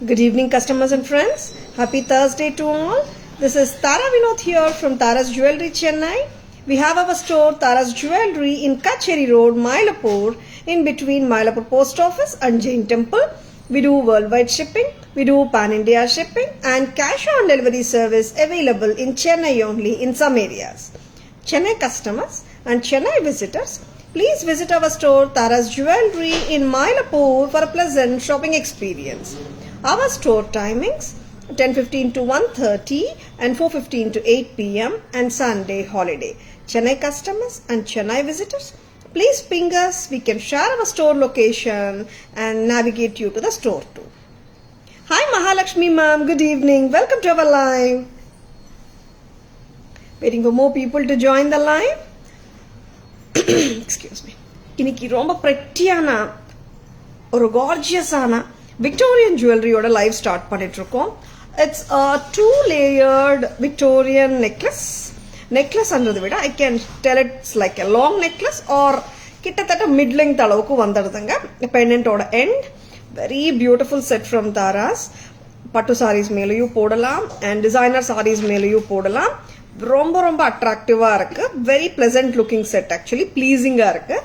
Good evening, customers and friends. Happy Thursday to all. This is Tara Vinod here from Tara's Jewelry, Chennai. We have our store Tara's Jewelry in Kacheri Road, Mylapore, in between Mylapore Post Office and Jain Temple. We do worldwide shipping, we do pan-India shipping and cash on delivery service available in Chennai only in some areas. Chennai customers and Chennai visitors, please visit our store Tara's Jewelry in Mylapore for a pleasant shopping experience. Our store timings 10:15 to 1:30 and 4:15 to 8 p.m. and Sunday holiday. Chennai customers and Chennai visitors, please ping us. We can share our store location and navigate you to the store too. Hi Mahalakshmi ma'am, good evening. Welcome to our live. Waiting for more people to join the live. Excuse me. இன்னைக்கு ரொம்ப prettyயான ஒரு gorgeous-ஆன Victorian ஜுவல்லரியோட live start பண்ணிட்டு இருக்கோம். It's two layered Victorian நெக்லஸ்ன்றதை விட I can tell it's like a long necklace or கிட்டத்தட்ட மிட் லெங்த் அளவுக்கு வந்துடுதுங்க. பெண்டன்ட்டோட and very beautiful set from Taras. பட்டு சாரீஸ் மேலேயும் போடலாம் அண்ட் டிசைனர் சாரீஸ் மேலேயும் போடலாம். ரொம்ப ரொம்ப அட்ராக்டிவாக இருக்கு. Very pleasant looking set, actually ப்ளீஸிங்காக இருக்கு.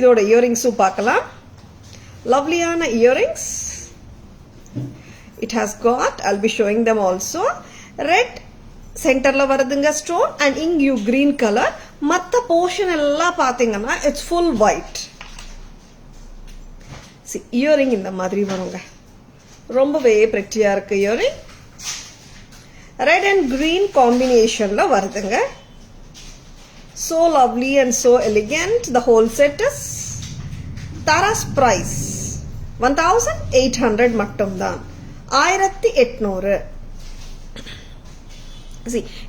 இதோட இயரிங்ஸும் பார்க்கலாம். லவ்லியான earrings. It has got, I'll be showing them also, red centerல வருதுங்க ஸ்டோன் and இங்கு green color. மத்த portion எல்லாம் பாத்தீங்கன்னா it's full white. See, earring இந்த மாதிரி வருங்க. ரொம்பவே pretty-ஆ இருக்கு earring. Red and green combinationல வருதுங்க. So lovely and so elegant. The whole set is Tara's price 1800 மட்டும்தான். 1800.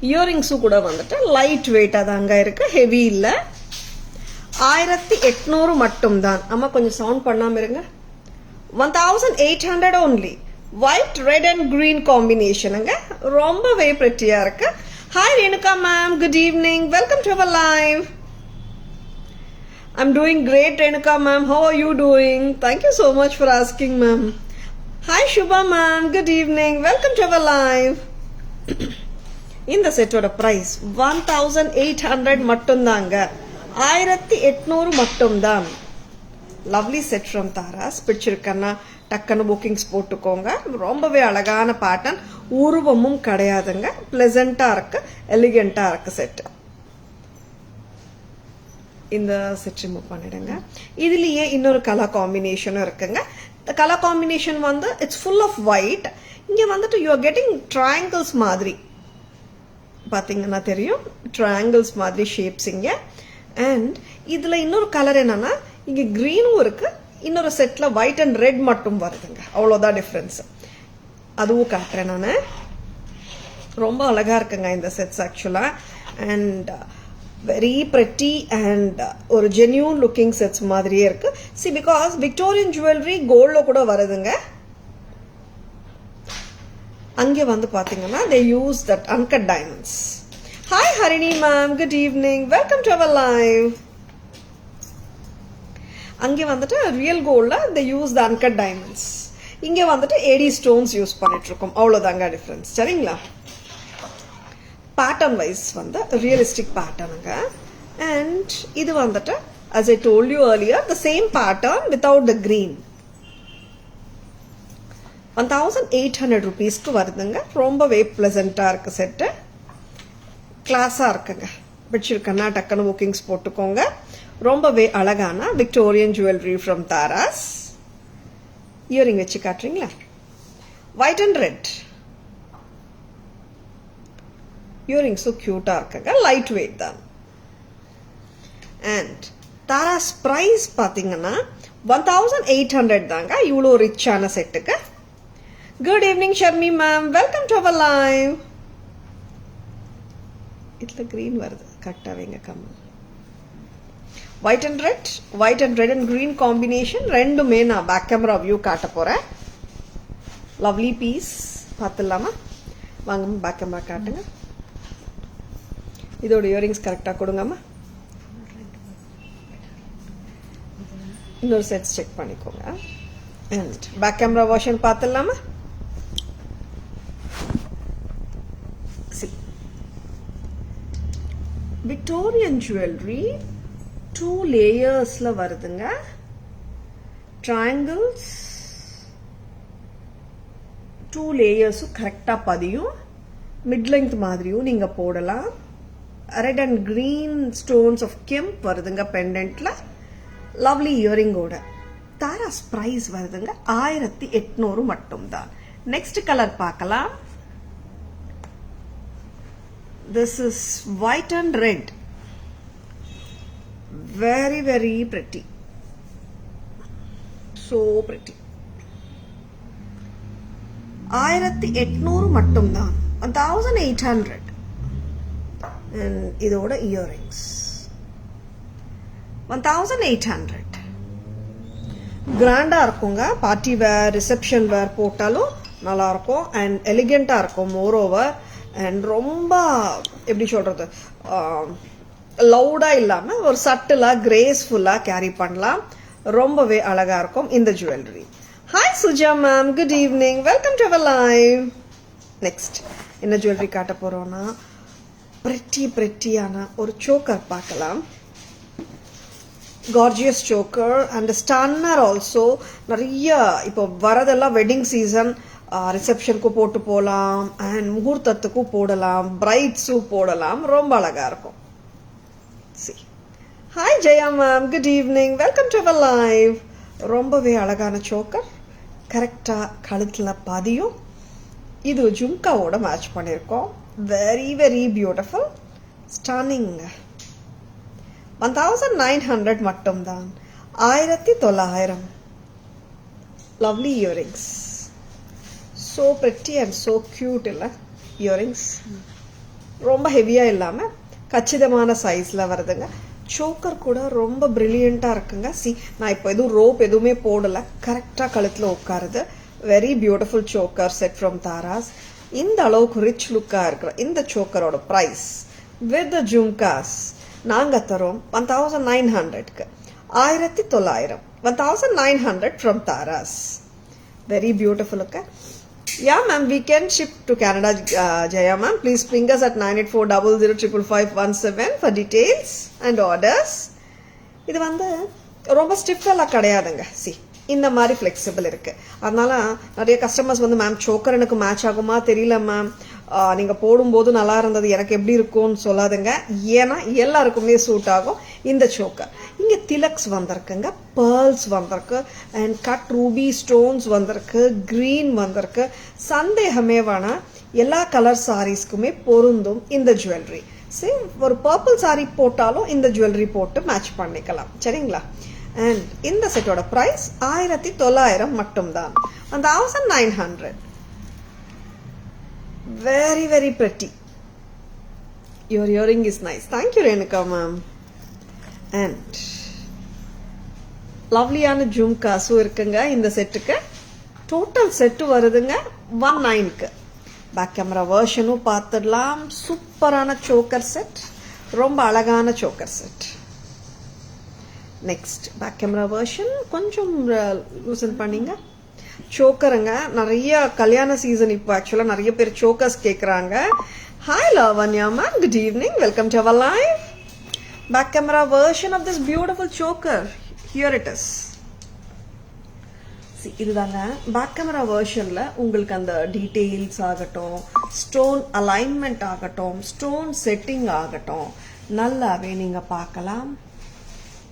இயரிங்ஸும் கூட வந்துட்டு லைட் வெயிட்டாக தாங்க இருக்கு, ஹெவி இல்லை. 1800 மட்டும்தான். அம்மா கொஞ்சம் சவுண்ட் பண்ணாம இருங்க. 1800 only. White red and green காம்பினேஷனுங்க. ரொம்பவே பிரிட்டியா இருக்கு. Hi Renuka ma'am, good evening. Welcome to our live. I'm doing great, Renuka ma'am. How are you doing? Thank you so much for asking, ma'am. Hi Shubha ma'am, good evening. Welcome to our live. இந்த செட்டோட price 1800 மட்டும்தாங்க. 1800 மட்டும்தான். Lovely set from Tara's. பிடிச்சிருக்கன்னா டக்குன்னு bookings போட்டுக்கோங்க. ரொம்பவே அழகான pattern, உருவமும் கிடையாதுங்க. பிளசண்டா இருக்கு, எலிகெண்டா இருக்கு செட். இந்த செட் ரிமூவ் பண்ணிடுங்க. இதுலயே இன்னொரு கலர் காம்பினேஷனும் இருக்குங்க. இந்த கலர் காம்பினேஷன் வந்து இட்ஸ் ஃபுல் ஆஃப் ஒயிட். இங்க வந்துட்டு யூ ஆர் கெட்டிங் ட்ரையாங்கிள்ஸ் மாதிரி பாத்தீங்கன்னா தெரியும். ட்ரையாங்கிள்ஸ் மாதிரி ஷேப்ஸ் இங்க. அண்ட் இதுல இன்னொரு கலர் என்னன்னா இங்க கிரீனும் இருக்கு, இன்னொரு செட்ல ஒயிட் அண்ட் ரெட் மட்டும் வருதுங்க. அவ்வளவுதான் டிஃபரன்ஸ். அதுவும் காட்டுறேன் நான். ரொம்ப அழகா இருக்குங்க இந்த செட்ஸ் ஆக்சுவலா. அண்ட் very pretty and ஒரு genuine looking sets மாதிரியே இருக்கு. See, because Victorian jewelry gold கூட வருதுங்க. அங்கே வந்து பாத்தீங்கன்னா they use that uncut diamonds. Hi Harini ma'am, good evening. Welcome to our live. அங்கே வந்துட்டு real goldல they use the uncut diamonds. இங்கே வந்துட்டு AD stones யூஸ் பண்ணிட்டு இருக்கோம். அவ்வளவுதாங்க டிஃபரன்ஸ். சரிங்களா? பேட்டர்ன் வைஸ் வந்து ரியலிஸ்டிக் பேட்டர்னுங்க. அண்ட் இது வந்துட்டு as I told you earlier, the same pattern without the green. 1800 rupeesக்கு வருதுங்க. ரொம்பவே பிளசண்டா இருக்கு செட்டு. கிளாஸா இருக்குங்க. பிடிச்சிருக்கன்னா டக்குன்னு புக்கிங்ஸ் போட்டுக்கோங்க. ரொம்பவே அழகான Victorian jewellery from Taras. Earring வச்சு காட்டுறீங்களா? White and red. Earring so cute-ஆ இருக்குங்க. லைட் வெயிட் தான். அண்ட் தாராஸ் பிரைஸ் பாத்தீங்கன்னா 1800 தாங்க. இவ்வளோ ரிச்சான செட்டுக்கு. Good evening Sharmi ma'am, welcome to our live. இதுல கிரீன் வருது, கட்டாவீங்க கம்மி. White and red and green combination ரெண்டுமே நான் பேக் கேமரா வியூ காட்ட போறேன். லவ்லி பீஸ் பார்த்துடலாமா? வாங்க பேக் கேமரா காட்டுங்க. இதோட இயரிங்ஸ் கரெக்டா கொடுங்கம்மா. இன்னொரு செட்ஸ் செக் பண்ணிக்கோங்க. அண்ட் பேக் கேமரா வெர்ஷன் பார்த்துடலாமா? Victorian jewelry 2 லேயர்ஸ்ல வருதுங்க. Triangles 2 layers கரெக்டா பதியும். மிட் லெங்த் மாதிரியும் நீங்க போடலாம். Red and green stones of kemp வருதுங்க பெண்டன்ட்ல. லவ்லி இயரிங்கோட. தாராஸ் பிரைஸ் வருதுங்க 1800 மட்டும்தான். நெக்ஸ்ட் கலர் பார்க்கலாம். This is white and red. Very very pretty. So pretty. 1800 மட்டும்தான். 1800. And இதோட இயரிங்ஸ் 1800. கிராண்டா இருக்குங்க. பார்ட்டி வேர், ரிசப்ஷன் வேர் போட்டாலும் நல்லா இருக்கும். அண்ட் எலிகெண்டா இருக்கும். மோர் ஓவர் அண்ட் ரொம்ப எப்படி சொல்றது, லவுடா இல்லாம ஒரு சட்டிலா கிரேஸ்ஃபுல்லா கேரி பண்ணலாம். ரொம்பவே அழகா இருக்கும் இந்த jewellery. Hi Suja ma'am, good evening, welcome to our live. Next என்ன ஜுவல்லரி காட்ட போறோம்னா, பிரெட்டியான ஒரு சோக்கர் பார்க்கலாம். Gorgeous choker and stunner also. நிறைய இப்போ வரதெல்லாம் வெட்டிங் சீசன், ரிசப்ஷனுக்கு போட்டு போகலாம் அண்ட் முகூர்த்தத்துக்கும் போடலாம், பிரைட்ஸும் போடலாம். ரொம்ப அழகா இருக்கும். Hi Jaya ma'am, good evening, welcome to our live. ரொம்பவே அழகான சோக்கர், கரெக்டா கழுத்துல பதியும். இது ஜும்காவோட மேட்ச் பண்ணியிருக்கோம். Very very beautiful, stunning. 1900 மட்டும்தான். 1900. Lovely earrings. So pretty and so cute இல்ல இயரிங்ஸ். ரொம்ப ஹெவியா இல்லாம கச்சிதமான சைஸ்ல வருதுங்க. சோக்கர் கூட ரொம்ப பிரில்லியண்டா இருக்குங்க. நான் இப்போ எதுவும் ரோப் எதுவுமே போடல, கரெக்டா கழுத்துல உட்காருது. Very beautiful choker set from Taras. இந்த அளவுக்கு ரிச் லுக்கா இருக்கிற இந்த சோக்கரோட பிரைஸ் வித் ஜும்காஸ் நாங்க தரோம் 1900க்கு. 1900. 1900 from Taras. Very beautiful. Okay. Yeah, ma'am, we can ship to Canada, Jaya ma'am. Please ping us at 9840055517 for details and orders. இது வந்து ரொம்ப ஸ்டிஃபெல்லாம் கிடையாதுங்க. இந்த மாதிரி ஃப்ளெக்சிபிள் இருக்கு. அதனால நிறைய கஸ்டமர்ஸ் வந்து மேம் சோக்கர் எனக்கு மேட்ச் ஆகுமா தெரியல மேம், நீங்க போடும்போது நல்லா இருந்தது, எனக்கு எப்படி இருக்கும்னு சொல்லாதுங்க. ஏன்னா எல்லாருக்குமே சூட் ஆகும் இந்த சோக்கர். இங்க திலக்ஸ் வந்திருக்குங்க, பேர்ல்ஸ் வந்திருக்கு அண்ட் கட் ரூபி ஸ்டோன்ஸ் வந்திருக்கு, கிரீன் வந்திருக்கு. சந்தேகமே வேணா, எல்லா கலர் சாரீஸ்க்குமே பொருந்தும் இந்த ஜுவல்லரி. சரி, ஒரு பர்பிள் சாரி போட்டாலும் இந்த ஜுவல்லரி போட்டு மேட்ச் பண்ணிக்கலாம். சரிங்களா? அண்ட் இந்த செட்டோட பிரைஸ் 1900 மட்டும்தான். 1900. Very very pretty. Your earring is nice. Thank you Renuka ma'am. And lovelyயான ஜும்காஸும் இருக்குங்க இந்த செட்டுக்கு. டோட்டல் செட்டு வருதுங்க 19க்கு. பேக் கேமரா வெர்ஷனும் பார்த்துடலாம். சூப்பரான சோக்கர் செட், ரொம்ப அழகான choker set. Next back camera version கொஞ்சம் லூசன் பண்ணிங்க. சோக்கருங்க, நிறைய கல்யாண சீசன் இப்போ ஆக்சுவலா நிறைய பேர் சோக்கர்ஸ் கேட்குறாங்க. Hi Lavanya ma'am, good evening, welcome to our live. Back camera version of this beautiful choker. Here it is. இதுதாங்க பேக் கேமரா வெர்ஷன்ல உங்களுக்கு அந்த டீட்டெயில்ஸ் ஆகட்டும், ஸ்டோன் அலைன்மெண்ட் ஆகட்டும், ஸ்டோன் செட்டிங் ஆகட்டும் நல்லாவே நீங்க பார்க்கலாம்.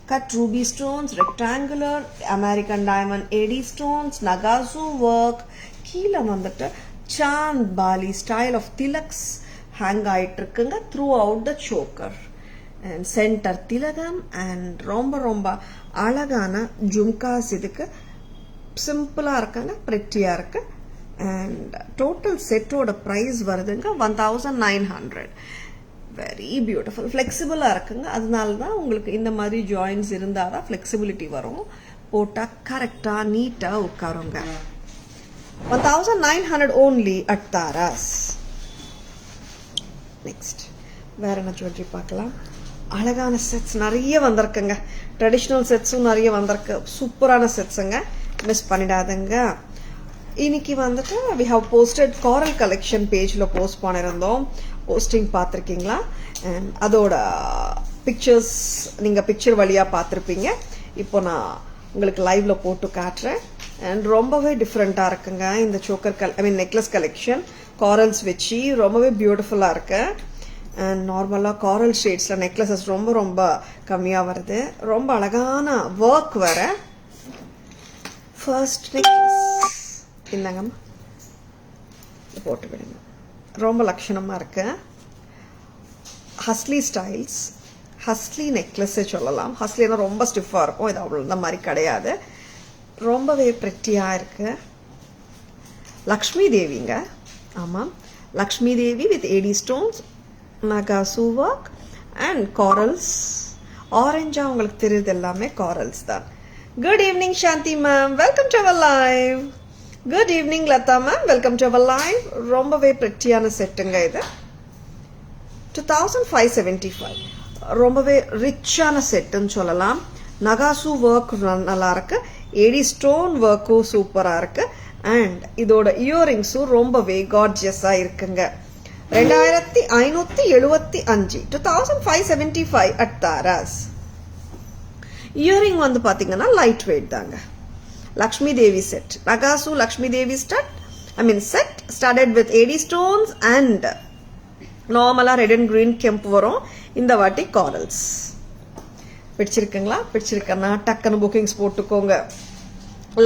Cut ruby stones, rectangular, American diamond AD stones, Nagasu work. கீழே வந்துட்டு சாந்த் பாலி ஸ்டைல் ஆஃப் திலக்ஸ் ஹேங் ஆயிட்டு இருக்குங்க throughout the choker. And center திலகம் அண்ட் ரொம்ப ரொம்ப அழகான ஜும்காஸ். இதுக்கு சிம்பிளா இருக்காங்க, பிரெட்டியா இருக்கு. அண்ட் டோட்டல் செட்டோட பிரைஸ் வருதுங்க 1900. வெரி பியூட்டிஃபுல், ஃப்ளெக்சிபிளா இருக்குங்க. அதனால தான் உங்களுக்கு இந்த மாதிரி ஜாயின்ஸ் இருந்தாதான் ஃப்ளெக்சிபிலிட்டி வரும். போட்டா கரெக்டா நீட்டா உட்காருங்க. 1900 only at Taras. நெக்ஸ்ட் வேற என்ன ஜுவல்லரி பார்க்கலாம். அழகான செட்ஸ் நிறைய வந்திருக்குங்க. ட்ரெடிஷ்னல் செட்ஸும் நிறைய வந்திருக்கு. சூப்பரான செட்ஸுங்க, மிஸ் பண்ணிடாதுங்க. இன்னைக்கு வந்துட்டு we have posted coral collection pageல போஸ்ட் பண்ணிருந்தோம். போஸ்டிங் பார்த்திருக்கீங்களா? and அதோட பிக்சர்ஸ் நீங்க பிக்சர் வழியா பார்த்திருப்பீங்க. இப்போ நான் உங்களுக்கு லைவ்ல போட்டு காட்டுறேன். and ரொம்பவே டிஃபரெண்டா இருக்குங்க இந்த சோக்கர் நெக்லஸ் கலெக்ஷன். காரல்ஸ் வச்சு ரொம்பவே பியூட்டிஃபுல்லா இருக்கு. and நார்மலா காரல் ஷேட்ஸ்ல நெக்லஸஸ் ரொம்ப ரொம்ப கம்மியா வருது. ரொம்ப அழகான ஒர்க் வர ஃபர்ஸ்ட் நெக்லஸ் இந்தாங்கம்மா, போட்டு விடுங்க. ரொம்ப லட்சணமாக இருக்கு. ஹஸ்லி ஸ்டைல்ஸ், ஹஸ்லி நெக்லஸ் சொல்லலாம். ஹஸ்லினா ரொம்ப ஸ்டிஃபாக இருக்கும், இது அவ்வளோ இந்த மாதிரி கிடையாது. ரொம்பவே ப்ரெட்டியாக இருக்கு. லக்ஷ்மி தேவிங்க, ஆமாம் Lakshmi Devi with AD stones, நகாசு ஒர்க் அண்ட் காரல்ஸ். ஆரஞ்சா உங்களுக்கு தெரியுது எல்லாமே காரல்ஸ் தான். Good evening Shanthi ma'am, welcome to our live. Good evening Latha ma'am, welcome to our live. ரொம்பவே பிரெட்டியான செட்டுங்க இது. 2575. ரொம்பவே ரிச்சான செட்டுன்னு சொல்லலாம். நகாசு ஒர்க் நல்லா இருக்கு, ஏடி ஸ்டோன் ஒர்க்கும் சூப்பரா இருக்கு. அண்ட் இதோட இயரிங்ஸும் ரொம்பவே கார்ஜியஸா இருக்குங்க. 2575, 2575 at தாராஸ். இயரிங் வந்து பாத்தீங்கன்னா லைட் வெயிட் தாங்க. லக்ஷ்மி தேவி செட், நகாசு Lakshmi Devi set started with AD stones and நார்மலா ரெட் அண்ட் கிரீன் கெம்ப் வரும். இந்த வாட்டி காரல்ஸ். பிடிச்சிருக்குங்களா? பிடிச்சிருக்கா டக்குன்னு புக்கிங்ஸ் போட்டுக்கோங்க.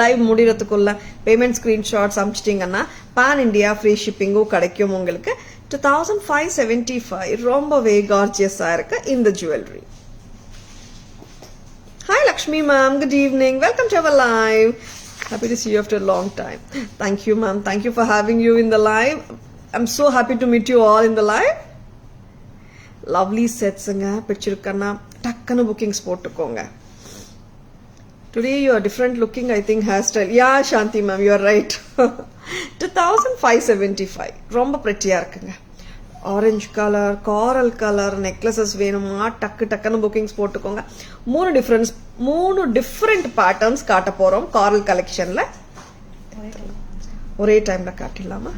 லைவ் முடிகிறதுக்குள்ள பேமெண்ட் ஸ்கிரீன்ஷாட்ஸ் அனுப்பிச்சிட்டிங்கன்னா பான் இண்டியா ஃப்ரீ ஷிப்பிங்கும் கிடைக்கும் உங்களுக்கு. 2575 ரொம்பவே கார்ஜியஸா இருக்கு இந்த jewellery. Hi Lakshmi ma'am, good evening. Welcome to our live. Happy to see you after a long time. Thank you ma'am. Thank you for having you in the live. I'm so happy to meet you all in the live. Lovely sets nga pichirukana takkana bookings potukonga. Today you are different looking, I think, hairstyle. Yeah Shanti ma'am, you are right. 2575 romba pretty irukanga. Orange colour, coral colour necklaces வேணுமா டக்குன்னு bookings போட்டுக்கோங்க. 3 different patterns காட்ட போறோம் காரல் கலெக்ஷன்ல. ஒரே டைம்ல காட்டிடலாமா?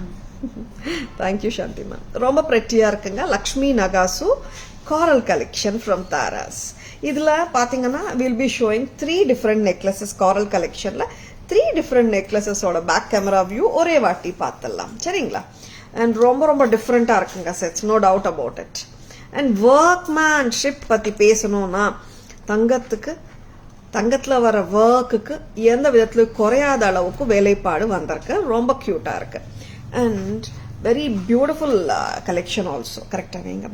Thank you Shanti ma'am. ரொம்ப பிரெட்டியா இருக்குங்க. லக்ஷ்மி நகாசு காரல் கலெக்ஷன் ஃப்ரம் தாராஸ். இதுல பாத்தீங்கன்னா will be showing 3 different necklaces coral கலெக்ஷன்ல. 3 டிஃப்ரெண்ட் நெக்லஸஸோட பேக் கேமரா வியூ ஒரே வாட்டி பார்த்துடலாம், சரிங்களா? அண்ட் ரொம்ப ரொம்ப டிஃப்ரெண்டா இருக்குங்க sets, no doubt about it. And workmanship பத்தி பேசணும்னா தங்கத்துல வர ஒர்க்குக்கு எந்த விதத்துல குறையாத அளவுக்கு வேலைப்பாடு வந்திருக்கு. ரொம்ப கியூட்டா இருக்கு. And very beautiful collection also. கரெக்டா நீங்க.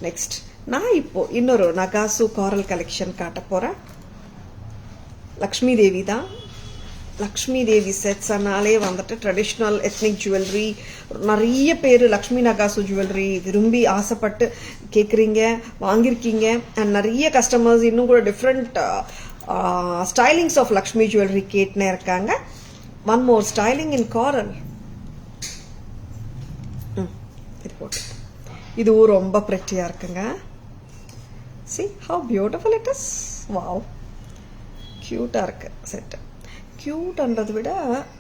நெக்ஸ்ட் நான் இப்போ இன்னொரு நகாசு காரல் கலெக்ஷன் காட்ட போறேன். லக்ஷ்மி தேவி தான். லக்ஷ்மி தேவி செட்ஸ்னாலே வந்துட்டு ட்ரெடிஷ்னல் எத்னிக் ஜுவல்லரி. நிறைய பேர் லக்ஷ்மி நகாசு ஜுவல்லரி விரும்பி ஆசைப்பட்டு கேட்குறீங்க, வாங்கியிருக்கீங்க. அண்ட் நிறைய கஸ்டமர்ஸ் இன்னும் கூட டிஃப்ரெண்ட் ஸ்டைலிங்ஸ் ஆஃப் லக்ஷ்மி ஜுவல்லரி கேட்டுனே இருக்காங்க. ஒன் மோர் ஸ்டைலிங் இன் காரல். இதுவும் ரொம்ப பிரெட்டியா இருக்குங்க. See how beautiful it is. Wow. கியூட்டா இருக்கு செட். கியூட்ன்றதை விட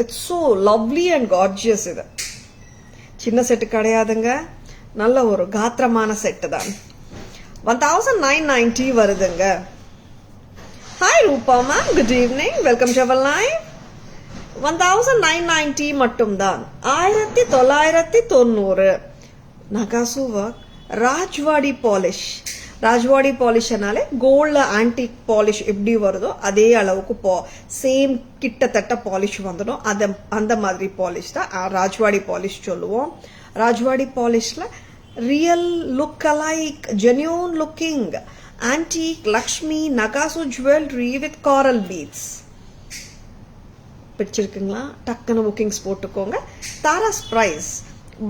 it's so lovely and gorgeous. இது சின்ன செட்டு கிடையாதுங்க, நல்ல ஒரு காத்திரமான செட்டு தான். 1990 வருதுங்க. Hi Rupa ma'am, good evening, welcome to our live. 1990 மட்டும்தான். 1990 நகாசு ஒர்க், ராஜ்வாடி பாலிஷ். ராஜ்வாடி பாலிஷ்னாலே கோல்ட்ல ஆன்டிக் பாலிஷ் எப்படி வருதோ அதே அளவுக்கு சேம் கிட்டத்தட்ட பாலிஷ் வந்துடும். அந்த மாதிரி பாலிஷ் தான் ராஜ்வாடி பாலிஷ் சொல்லுவோம். ராஜ்வாடி பாலிஷ்ல real look alike, genuine looking antique Lakshmi நகாசு ஜுவல்லரி வித் காரல் பீட்ஸ். பிடிச்சிருக்குங்களா? டக்குன்னு புக்கிங்ஸ் போட்டுக்கோங்க. தாராஸ் பிரைஸ்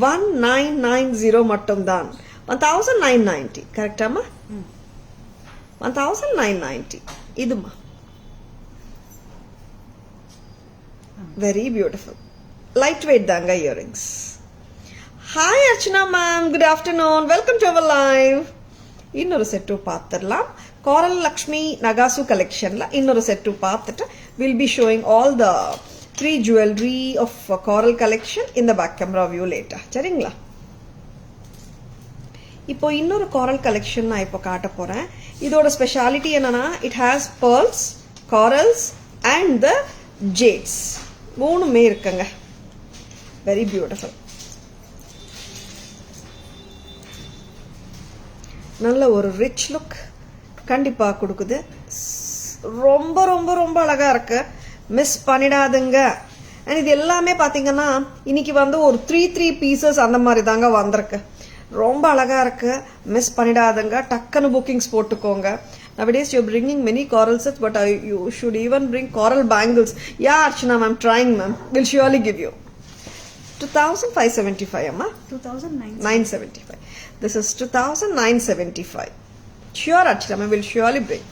1990 மட்டும்தான். 1990 கரெக்டாமா? 1990 இதுமா. வெரி பியூட்டிஃபுல் லைட் வெயிட் தாங்க earrings. Hi Archana ma'am, good afternoon, welcome to our live. இன்னொரு செட்டு பார்த்துடலாம். காரல் லக்ஷ்மி நகாசு கலெக்ஷன்ல இன்னொரு செட்டு பார்த்துட்டு will be showing all the 3 jewelry of coral collection in the back camera view later. சரிங்களா? இப்போ இன்னொரு coral collection நான் இப்போ காட்ட போறேன். இதோட ஸ்பெஷாலிட்டி என்னன்னா it has pearls, corals and the jades. மூணுமே இருக்குங்க. Very beautiful. நல்ல ஒரு rich look கண்டிப்பா கொடுக்குது. ரொம்ப ரொம்ப ரொம்ப அழகா இருக்கு. மிஸ் பண்ணிடாதுங்க. அண்ட் இது எல்லாமே பாத்தீங்கன்னா இன்னைக்கு வந்து ஒரு 3 பீசஸ் அந்த மாதிரி தாங்க வந்திருக்கு. ரொம்ப அழகா இருக்கு. மிஸ் பண்ணிடாதுங்க. டக்குன்னு புக்கிங்ஸ் போட்டுக்கோங்க. Nowadays you're bringing many coral sets, but you should even bring coral bangles. Yeah, Archana ma'am, trying ma'am. We'll surely give you. 2,575 amma? 2,975. This is 2,975. Sure Archana ma'am, we'll surely bring.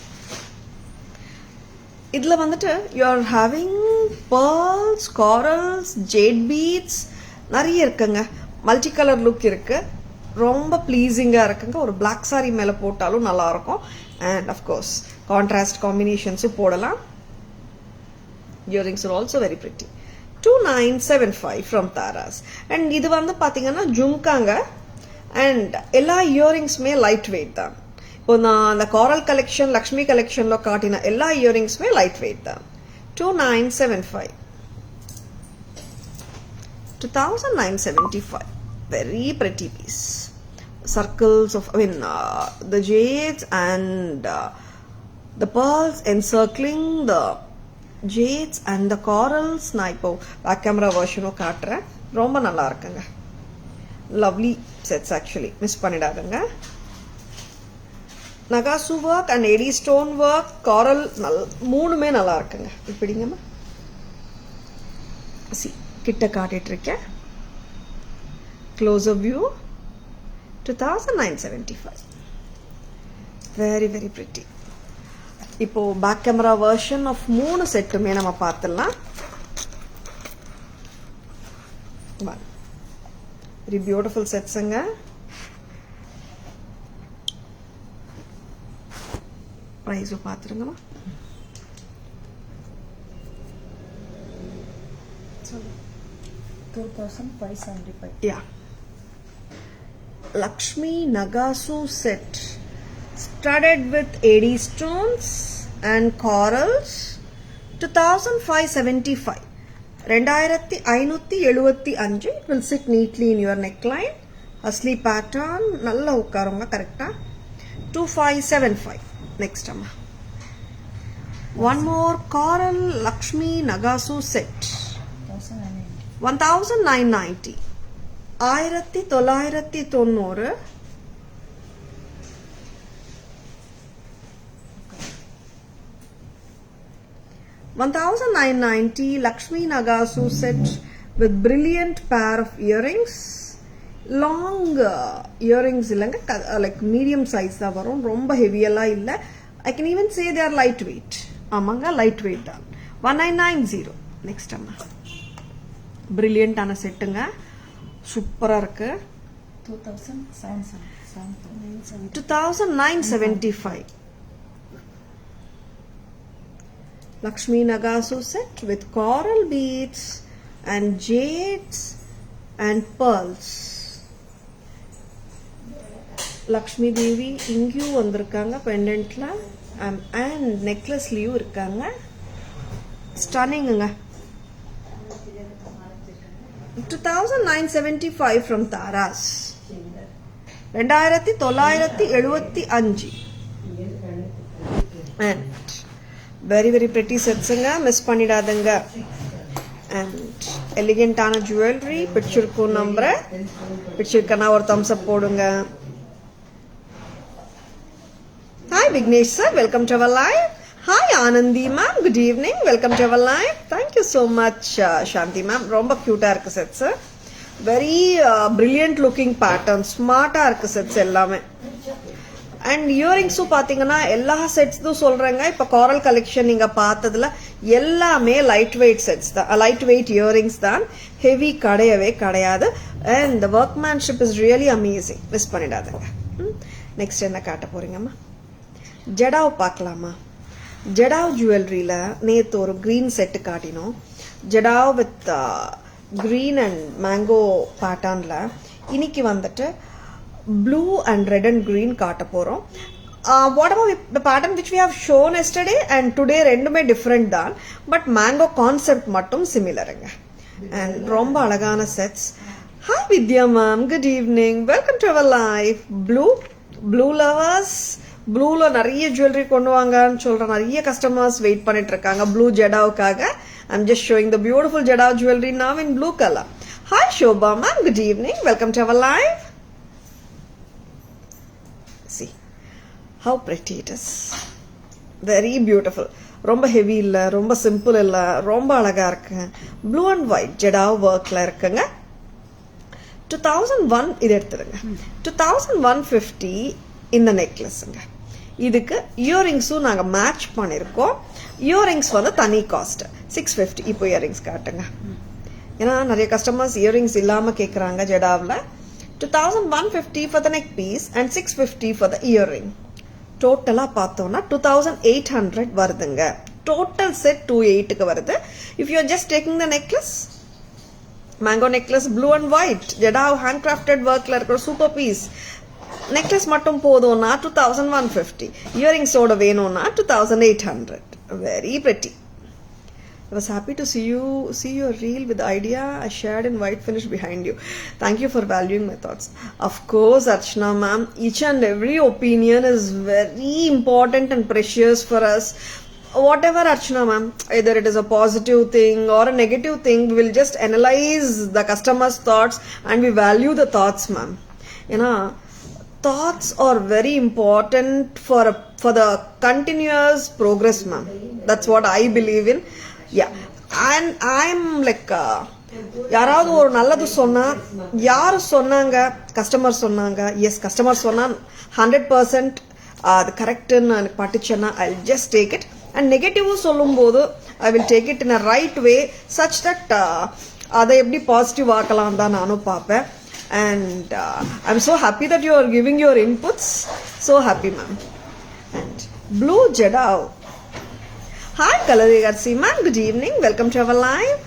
இதில் வந்துட்டு you are having pearls, corals, jade beads நிறைய இருக்குங்க. Multi colour look இருக்கு. ரொம்ப ப்ளீஸிங்காக இருக்குங்க. ஒரு black sorry மேலே போட்டாலும் நல்லா இருக்கும். அண்ட் அஃப்கோர்ஸ் கான்ட்ராஸ்ட் காம்பினேஷன்ஸும் போடலாம். Earrings are also very pretty. 2,975 from Tara's. And இது வந்து பார்த்தீங்கன்னா ஜும்காங்க. அண்ட் எல்லா இயரிங்ஸுமே லைட் வெயிட் தான். இப்போ நான் அந்த காரல் கலெக்ஷன், லக்ஷ்மி கலெக்ஷன்ல காட்டின எல்லா இயரிங்ஸுமே லைட் வெயிட் தான். 2,975. 2,975. Very pretty piece. Circles of, the jades and the pearls encircling the jades and the corals. நான் இப்போ பேக் கேமரா வெர்ஷனும் காட்டுறேன். ரொம்ப நல்லா இருக்குங்க. Lovely sets actually. மிஸ் பண்ணிடாதுங்க. நகாசு work and AD stone work, காரல் மூணுமே நல்லா இருக்குங்க. இப்படிங்கம்மா கிட்ட காட்டிட்டு இருக்கேன். Close view. 2,975. Very very pretty. இப்போ பேக் கேமரா வெர்ஷன் ஆஃப் 3 செட்டுமே நம்ம பார்த்துடலாம். வெரி பியூட்டிஃபுல் செட்ஸுங்க. ப்ரைஸும் பார்த்துருங்கம்மா. Yeah. Lakshmi Nagasu set studded with AD stones and corals. 2,575. 2,575. It will sit neatly in your neckline. Asli pattern. Nalla ukkarunga correcta. 2,575. Next amma. One more coral Lakshmi Nagasu set. 1,990. 1,990. 1,990 Lakshmi Nagasu set with brilliant pair of earrings. Long earrings இல்லங்க, like medium size தான் வரும். ரொம்ப heavy எல்லாம் இல்ல. I can even say they are lightweight. ஆமாங்க, lightweight தான். 1,990. Next அம்மா. Brilliant ஆன செட்டுங்க. சூப்பரா இருக்கு. 2,975. Lakshmi Nagasu set with coral beads and jades and pearls. Lakshmi Devi இங்கேயும் வந்திருக்காங்க பெண்டன்ட்ல. அண்ட் நெக்லஸ்லயும் இருக்காங்க. ஸ்டன்னிங்குங்க. 2,975 from Taras. 2,975. And very very pretty setsங்க. மிஸ் பண்ணிடாதங்க. And elegant ஆன jewelry. பிடிச்சிருக்கு நம்புறேன். பிடிச்சிருக்கனா ஒரு thumbs up போடுங்க. Hi Vignesh sir, welcome to our live. Hi Anandi ma'am, good evening, welcome to our live. Thank you so much Shanti ma'am. ரொம்ப cute-ஆ இருக்கு sets. Very brilliant looking pattern. Smart-ஆ இருக்கு sets எல்லாமே. And earrings பாத்தீங்கன்னா எல்லா செட்ஸும் சொல்றேங்க. இப்ப coral collection நீங்க பார்த்ததுல எல்லாமே லைட் வெயிட் செட்ஸ் தான். லைட் வெயிட் இயரிங்ஸ் தான். ஹெவி கிடையவே கிடையாது. And the workmanship is really amazing. Miss பண்ணிடாதீங்க. நெக்ஸ்ட் என்ன காட்ட போறீங்கம்மா? ஜடாவ் பார்க்கலாமா? ஜடாவ் ஜுவல்லரியில நேத்து ஒரு கிரீன் செட்டு காட்டினோம். Jadau with green and mango patternல இன்னைக்கு வந்துட்டு blue and red and green காட்ட போறோம். Whatever the pattern which we have shown yesterday and today ரெண்டுமே different தான், but mango concept மட்டும் similarங்க. And ரொம்ப அழகான sets. Hi Vidya ma'am, good evening, welcome to our live. Blue lovers, ப்ளூல நிறைய jewellery கொண்டு வாங்கன்னு சொல்ற நிறைய கஸ்டமர்ஸ் வெயிட் பண்ணிட்டு இருக்காங்க blue ஜெடாவுக்காக. I'm just showing the beautiful Jada jewelry now in blue color. Hi Shobha ma'am, good evening, welcome to our live. See how pretty it is, very beautiful. ரொம்ப heavy இல்ல, ரொம்ப simple இல்ல, ரொம்ப அழகா இருக்கு. Blue and white ஜெடா ஒர்க்ல இருக்குங்க. 2001 இது எடுத்துருங்க. 2150 இந்த நெக்லஸ்ங்க. இதுக்கு இயரிங்ஸும் நாங்க மேட்ச் பண்ணிருக்கோம். இயரிங்ஸ் வந்து தனி காஸ்ட் 650. இப்போ இயரிங்ஸ் காட்டுங்க, ஏன்னா நிறைய கஸ்டமர்ஸ் இயரிங்ஸ் இல்லாம கேக்குறாங்க ஜெடாவில். 2150 for the neck piece and 650 for the earring. டோட்டலா பார்த்தோம்னா 2800 வருதுங்க. டோட்டல் செட் 28க்கு வருது. If you are just taking the necklace, mango necklace blue and white ஜெடா handcrafted workல இருக்கிற சூப்பர் பீஸ் நெக்லஸ் மட்டும் போதும்னா 2150, இயரிங்ஸோட வேணும்னா 2800. Very pretty. I was happy to see your reel with the idea I shared in white finish behind you. Thank you for valuing my thoughts. Of course Archana ma'am, each and every opinion is very important and precious for us. Whatever Archana ma'am, either it is a positive thing or a negative thing, we will just analyze the customer's thoughts and we value the thoughts ma'am. You know, thoughts are very important for the continuous progress ma'am. That's what I believe in. Yeah, and I'm like யாராவது ஒரு நல்லது சொன்னா, யாரு சொன்னாங்க, customer சொன்னாங்க, S customer சொன்னா 100% அது கரெக்ட்னு எனக்கு பட்டுச்சுன்னா I will just take it. And நெகட்டிவும் சொல்லும் போது I will take it in a right way such that அதை எப்படி பாசிட்டிவ் ஆக்கலாம் தான் நானும் பார்ப்பேன். And I'm so happy that you are giving your inputs. So happy ma'am. And blue Jeda. Hi Kalarigarsi ma'am, good evening, welcome to our live.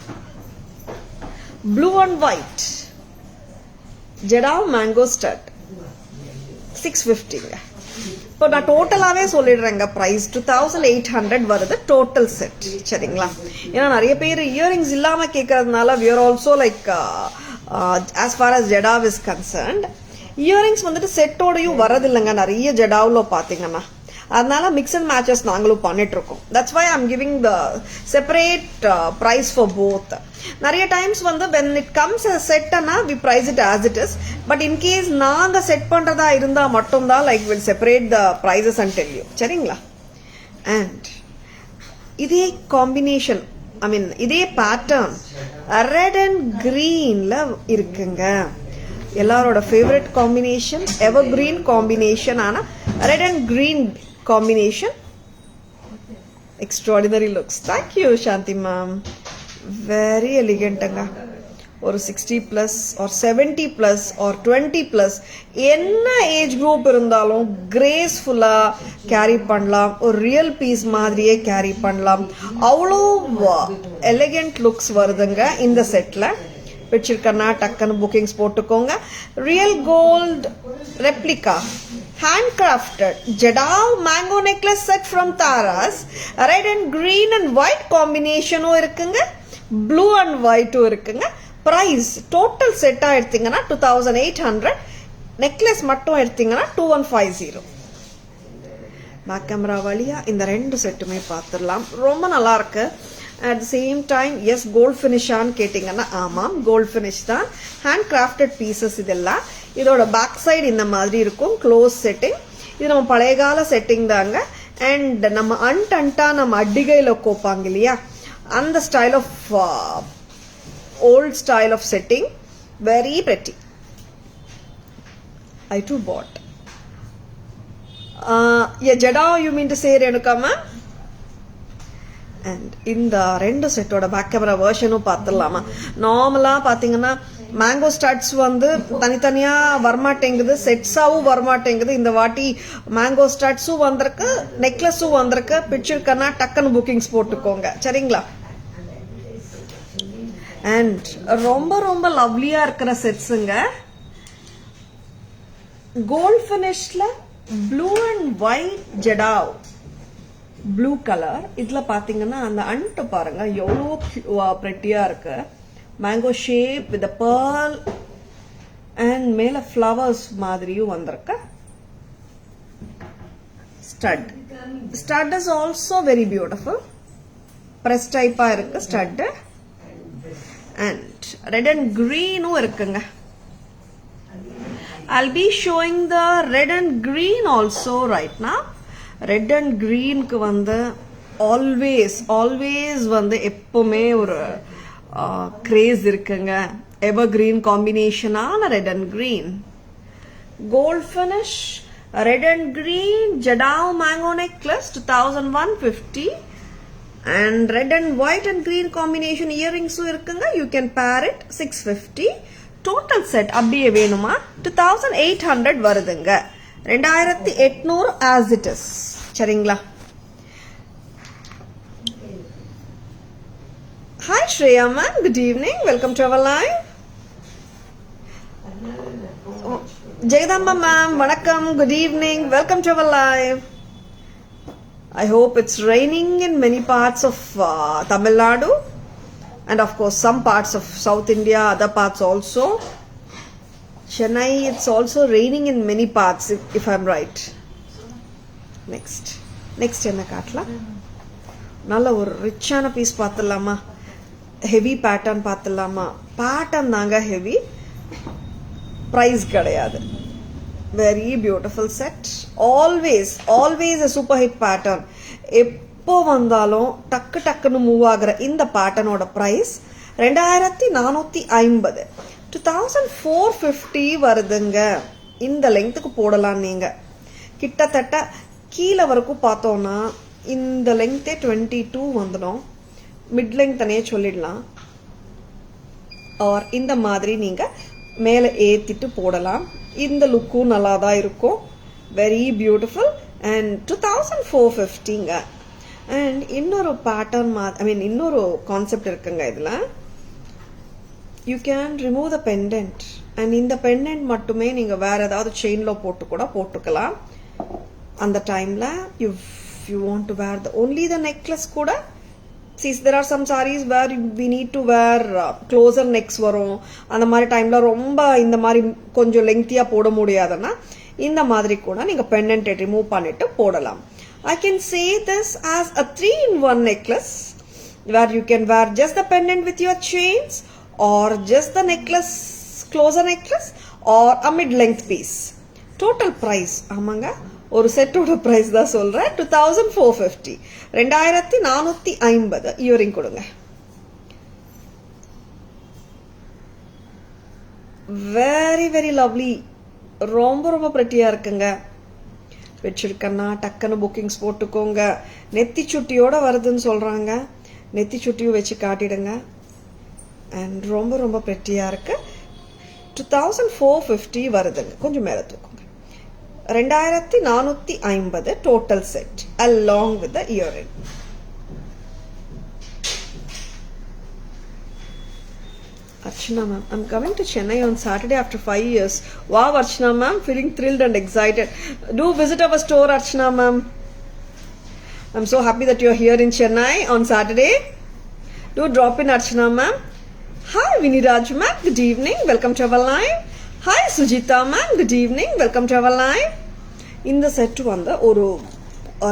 Blue and white Jeda mango stud 650. இப்போ நான் டோட்டலாவே சொல்லிடுறேங்க, price 2800 வருது total set. சரிங்களா? ஏன்னா நிறைய பேர் earrings இல்லாம கேட்கறதுனால we are also like as far as Jeda is concerned, earrings வந்துட்டு செட்டோடையும் வரதில்லைங்க நிறைய ஜெடாவில் பார்த்தீங்கன்னா. அதனால மிக்ஸ் அண்ட் மேட்சஸ் நாங்களும் பண்ணிட்டு இருக்கோம். That's why I'm giving the separate price for both. நிறைய டைம்ஸ் வந்து when it comes as செட்னா we price it as it is, but in case நாங்க செட் பண்றதா இருந்தா மட்டும்தான் like we'll separate the prices and tell you. சரிங்களா? And இதே combination, I mean இதே பேட்டர்ன் ரெட் அண்ட் கிரீன்ல இருக்குங்க. எல்லாரோட favourite combination, evergreen combination. ஆனா red and green combination extraordinary looks. Thank you Shanti ma'am, very எலிகென்ட்டுங்க. ஒரு 60+ or 70+ or 20+, என்ன ஏஜ் குரூப் இருந்தாலும் கிரேஸ்ஃபுல்லா கேரி பண்ணலாம். ஒரு ரியல் பீஸ் மாதிரியே கேரி பண்ணலாம். அவ்வளோ எலிகென்ட் லுக்ஸ் வருதுங்க இந்த செட்ல. பிடிச்சிருக்கனா டக்குன்னு புக்கிங்ஸ் போட்டுக்கோங்க. Real gold replica handcrafted Jeda mango necklace set from Taras. Red and green and white combination இருக்குங்க, blue and white இருக்குங்க. price total set எடுத்தீங்கன்னா 2800, necklace மட்டும் எடுத்தீங்கன்னா 2150. பேக் கேமரா வழியா இந்த ரெண்டு செட்டுமே பார்த்துடலாம். ரொம்ப நல்லா இருக்கு. At the same time is gold ஃபினிஷான்னு கேட்டிங்கன்னா ஆமாம் கோல்ட் ஃபினிஷ் தான். ஹேண்ட் கிராஃப்டட் பீசஸ் இதெல்லாம். இதோட பேக் சைடு இந்த மாதிரி இருக்கும், க்ளோஸ் செட்டிங். இது நம்ம பழைய கால செட்டிங் தாங்க. அண்ட் நம்ம அன்டா நம்ம அடிகையில் கோப்பாங்க இல்லையா, அந்த style of old style of setting. Very pretty. I too bought. Jeda, you mean to say Renuka ma'am? And இந்த ரெண்டு செட்டோட பேக் கேமரா வெர்ஷனும் பார்த்துடலாமா. நார்மலா பாத்தீங்கன்னா மேங்கோ ஸ்டார்ட்ஸ் வந்து தனித்தனியா வரமாட்டேங்குது, செட்ஸாவும் வரமாட்டேங்குது. இந்த வாட்டி மேங்கோ ஸ்டார்ட்ஸும் வந்திருக்கு, நெக்லஸும் வந்திருக்கு. பிடிச்சிருக்கன்னா டக்குன்னு புக்கிங்ஸ் போட்டுக்கோங்க. சரிங்களா? and ரொம்ப ரொம்ப லவ்லியா இருக்கிற செட்ஸுங்க. கோல்ட் ஃபினிஷ்ல blue and white jadau blue colour. இதுல பாத்தீங்கன்னா அந்த அண்ட் பாருங்க எவ்வளோ பிரெட்டியா இருக்கு. Mango shape with pearl and மேல ஃப்ளவர்ஸ் மாதிரியும் வந்திருக்கு. Stud is also very beautiful. Press டைப்பா இருக்கு ஸ்டட். அண்ட் ரெட் அண்ட் கிரீனும் இருக்குங்க. I'll be showing the red and green also right now. Red and green க்கு வந்து always வந்து எப்பவுமே ஒரு craze இருக்குங்க. Evergreen combination ஆன red and green. Gold finish, red and green Jadao mango necklace 2150. And red and white and green combination earrings இருக்குங்க. You can pair it 650. Total set அப்படியே வேணுமா 2800 வருதுங்க. 2800 as it is. சரிங்களா? Hi Shreya ma'am, good evening. Welcome to our live. Jagadamba ma'am, vanakkam, good evening. Welcome to our live. I hope it's raining in many parts of Tamil Nadu. And of course some parts of South India, other parts also. Chennai, it's also raining in many parts if I'm right. Next என்ன காட்டலாம்? நல்ல ஒரு ரிச்சான piece பார்த்துடலாமா? Heavy pattern பார்த்துடலாமா? Pattern தாங்க heavy, price கிடையாது. Very beautiful set. Always a super hit pattern. எப்போ வந்தாலும் டக்குன்னு மூவ் ஆகுற இந்த பேட்டர்னோட பிரைஸ் 2450. 2450 வருதுங்க. இந்த லெங்க்த்துக்கு போடலாம். நீங்க கிட்டத்தட்ட கீழே வரைக்கும் பார்த்தோம்னா இந்த லெங்க்த்தே 22 வந்துடும். மிட் லெங்க்த்தனே சொல்லிடலாம். ஆர் இந்த மாதிரி நீங்க மேலே ஏத்திட்டு போடலாம். இந்த லுக்கும் நல்லா தான் இருக்கும். Very beautiful. அண்ட் 2450ங்க. அண்ட் இன்னொரு பேட்டர்ன் இன்னொரு கான்செப்ட் இருக்குங்க இதுல. You can remove the pendant. And இந்த பெண்டன்ட் மட்டுமே நீங்க வேற ஏதாவது செயின்ல போட்டு கூட போட்டுக்கலாம். அந்த டைம்ல you want to wear only the necklace கூட. See, there are some sarees where we need to wear closer necks வரும். அந்த மாதிரி டைம்ல ரொம்ப இந்த மாதிரி கொஞ்சம் லெங்க்தியா போட முடியாதுன்னா இந்த மாதிரி கூட நீங்க பெண்டன்ட் ரிமூவ் பண்ணிட்டு போடலாம். I can say this as a 3-in-1 necklace where you can wear just the pendant with your chains or just the necklace, closer necklace or a mid-length piece. Total price ஆமாங்க, ஒரு செட்டோட price தான் சொல்றேன். 2450. 2450 earring கொடுங்க. Very lovely. ரொம்ப பிரெட்டியா இருக்குங்க. வச்சிருக்கன்னா டக்குன்னு புக்கிங்ஸ் போட்டுக்கோங்க. நெத்தி சுட்டியோட வருதுன்னு சொல்றாங்க. நெத்தி சுட்டியும் வச்சு காட்டிடுங்க. அண்ட் ரொம்ப பிரெட்டியா இருக்கு. 2450 வருதுங்க. கொஞ்சம் மேல தூக்குங்க. 2450 total set along with the earring. Archana ma'am, I'm coming to Chennai on Saturday after 5 years. Wow, Archana ma'am, feeling thrilled and excited. Do visit our store, Archana ma'am. I'm so happy that you're here in Chennai on Saturday. Do drop in, Archana ma'am. Hi, Viniraj ma'am, good evening. Welcome to our live. Hi, Sujita ma'am, good evening. Welcome to our live. இந்த set வந்து ஒரு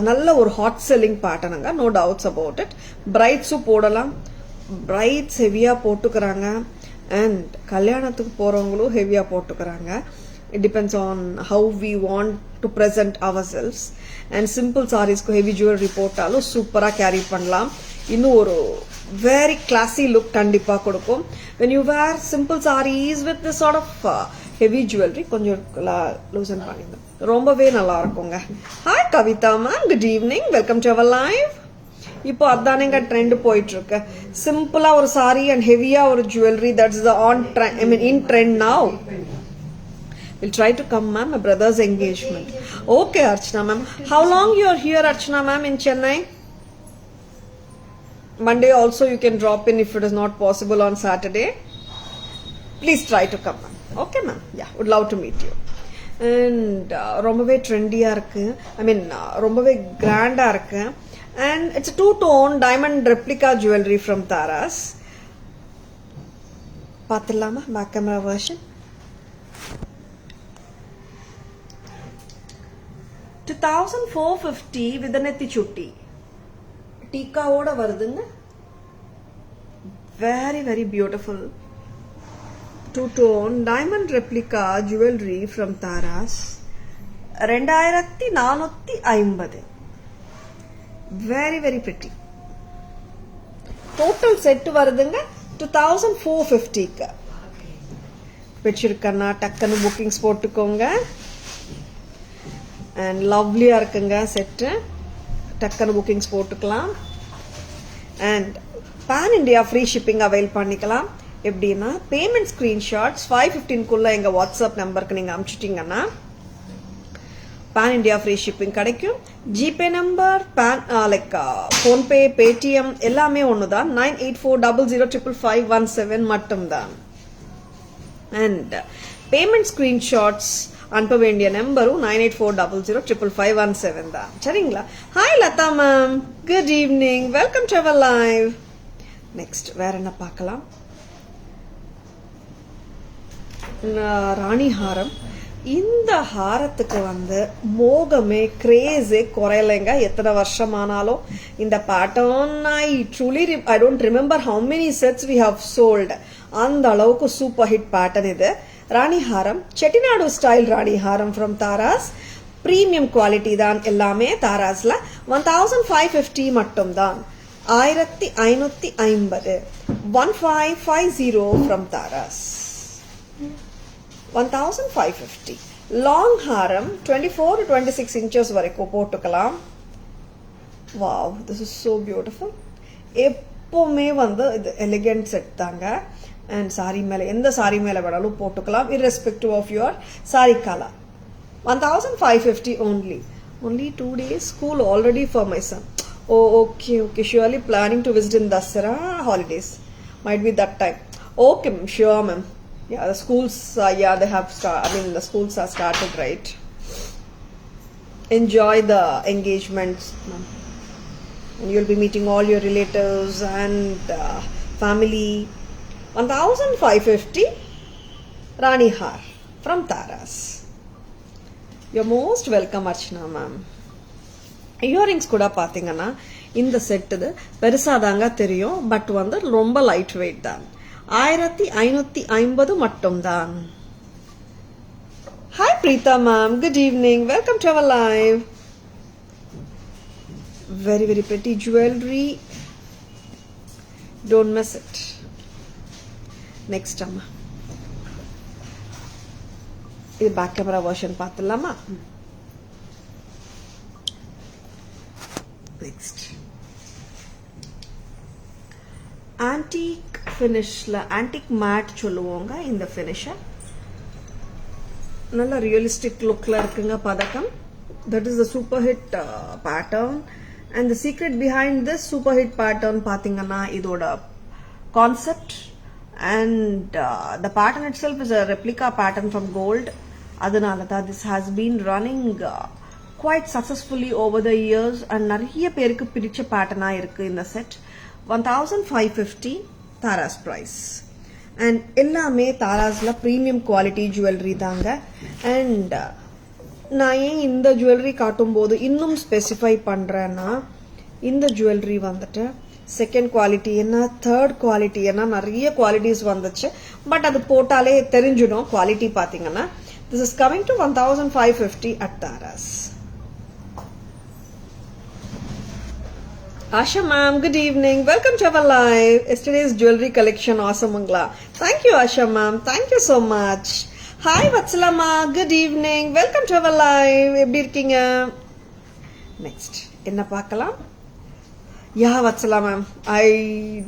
நல்ல ஒரு hot selling பேட்டர்னுங்க. No doubts about it. பிரைட்ஸும் போடலாம். Brides ஹெவியா போட்டுக்கிறாங்க. அண்ட் கல்யாணத்துக்கு போறவங்களும் ஹெவியா போட்டுக்கிறாங்க. It depends on how we want to present ourselves. And simple சாரீஸ்க்கு ஹெவி ஜுவல்லரி போட்டாலும் சூப்பரா கேரி பண்ணலாம். இன்னும் ஒரு வெரி கிளாசி லுக் கண்டிப்பா கொடுக்கும். when you wear simple sarees with this sort of heavy jewelry கொஞ்சம் லூசன் பண்ணிங்க, ரொம்பவே நல்லா இருக்குங்க. Hi Kavitha ma'am, good evening. Welcome to our live. இப்போ அதானேங்க ட்ரெண்ட் போயிட்டு இருக்கு. சிம்பிளா ஒரு சாரி அண்ட் ஹெவியா ஒரு jewellery, that's the on trend, I mean in trend now. We'll try to come, ma'am. My brother's engagement. Okay, Archana ma'am. How long you are here, Archana ma'am, in Chennai? Monday also you can drop in if it is not possible on Saturday. Please try to come, ma'am. Okay, ma'am. Yeah, would love to meet you. And ரொம்பவே ட்ரெண்டியா இருக்கு. I mean ரொம்பவே கிராண்டா இருக்கு. And it's a two-tone diamond replica jewelry from Taras. பாத்துலாமா back camera version. 2450 with a nethi chutti. Tika oda varudunga. Very very beautiful two-tone diamond replica jewelry from Taras. 2450. Very very pretty. Total set varudunga 2450 ka. Pichirukana takkanu bookings potukonga. And lovely இருக்குங்க set டக்கன bookings போட்டுக்கலாம் and pan India free shipping avail பண்ணிக்கலாம் எப்படினா payment screenshots 515 குள்ள எங்க WhatsApp நம்பருக்கு நீங்க அனுப்பிச்சிட்டீங்கன்னா pan India free shipping கிடைக்கும் GPay number pan like phone pay paytm எல்லாமே ஒண்ணுதான் 9840055517 மட்டும்தான் and payment screenshots அனுப்ப வேண்டிய நம்பரும் 9840055517 தான் சரிங்களா hi Latha ma'am good evening welcome to our live next வேற என்ன பார்க்கலாம் ராணி ஹாரம் இந்த ஹாரத்துக்கு மோகமே கிரேஸே குறையலைங்க எத்தனை வருஷமானாலும் இந்த pattern I don't remember how many sets we have sold அந்த அளவுக்கு சூப்பர் ஹிட் பேட்டர்ன் இது Rani Haram, Chettinadu style Rani Haram from Taras. Premium quality தான் எல்லாமே Tarasல 1550 மட்டும் தான் 1550 1550 from Taras 1550 long haram 24 to 26 inches வரைக்கும் போட்டுக்கலாம் wow this is so beautiful எப்பவுமே இது elegant set தாங்க and saree mele endha saree mele vedalu potukalam irrespective of your saree color 1550 only 2 days school already for my son oh okay surely planning to visit in Dasara holidays might be that time okay sure ma'am yeah the schools they have the schools are started right enjoy the engagements ma'am and you'll be meeting all your relatives and family 1550 Rani Har from Taras. You're most welcome Archana ma'am. Earrings kuda pathingana இந்த set இது பெருசாதாங்க தெரியும் but ரொம்ப light weight தான் 1550 மட்டும் தான் Hi Preeta ma'am good evening welcome to our live very very pretty jewelry don't miss it next amma இது back camera version பாத்துலாமா next antique finishல antique matte சொல்லுவாங்க இந்த finish நல்ல realistic lookல இருக்குங்க பதக்கம் that is the super hit pattern and the secret behind this super hit pattern பாத்தீங்கன்னா இதோட concept and the pattern itself is a replica pattern from gold adanalada this has been running quite successfully over the years and nariya perukku pidicha pattern ah irukku in the set 1550 Taras price and ellame Taras la premium quality jewelry daanga and நான் ஏன் இந்த jewellery காட்டும்போது இன்னும் specify பண்றேன்னா இந்த jewellery second quality என்ன third quality என்ன நிறைய குவாலிட்டிஸ் வந்துச்சு பட் அது போட்டாலே தெரிஞ்சிடும் குவாலிட்டி பாத்தீங்கன்னா this is coming to 1550 at Taras Asha ma'am good evening welcome to our live yesterday's jewelry collection awesome mangla thank you Asha ma'am thank you so much hi Vatsala ma good evening welcome to our live எப்படி இருக்கீங்க next என்ன பார்க்கலாம் Yeah, Vatsala ma'am. I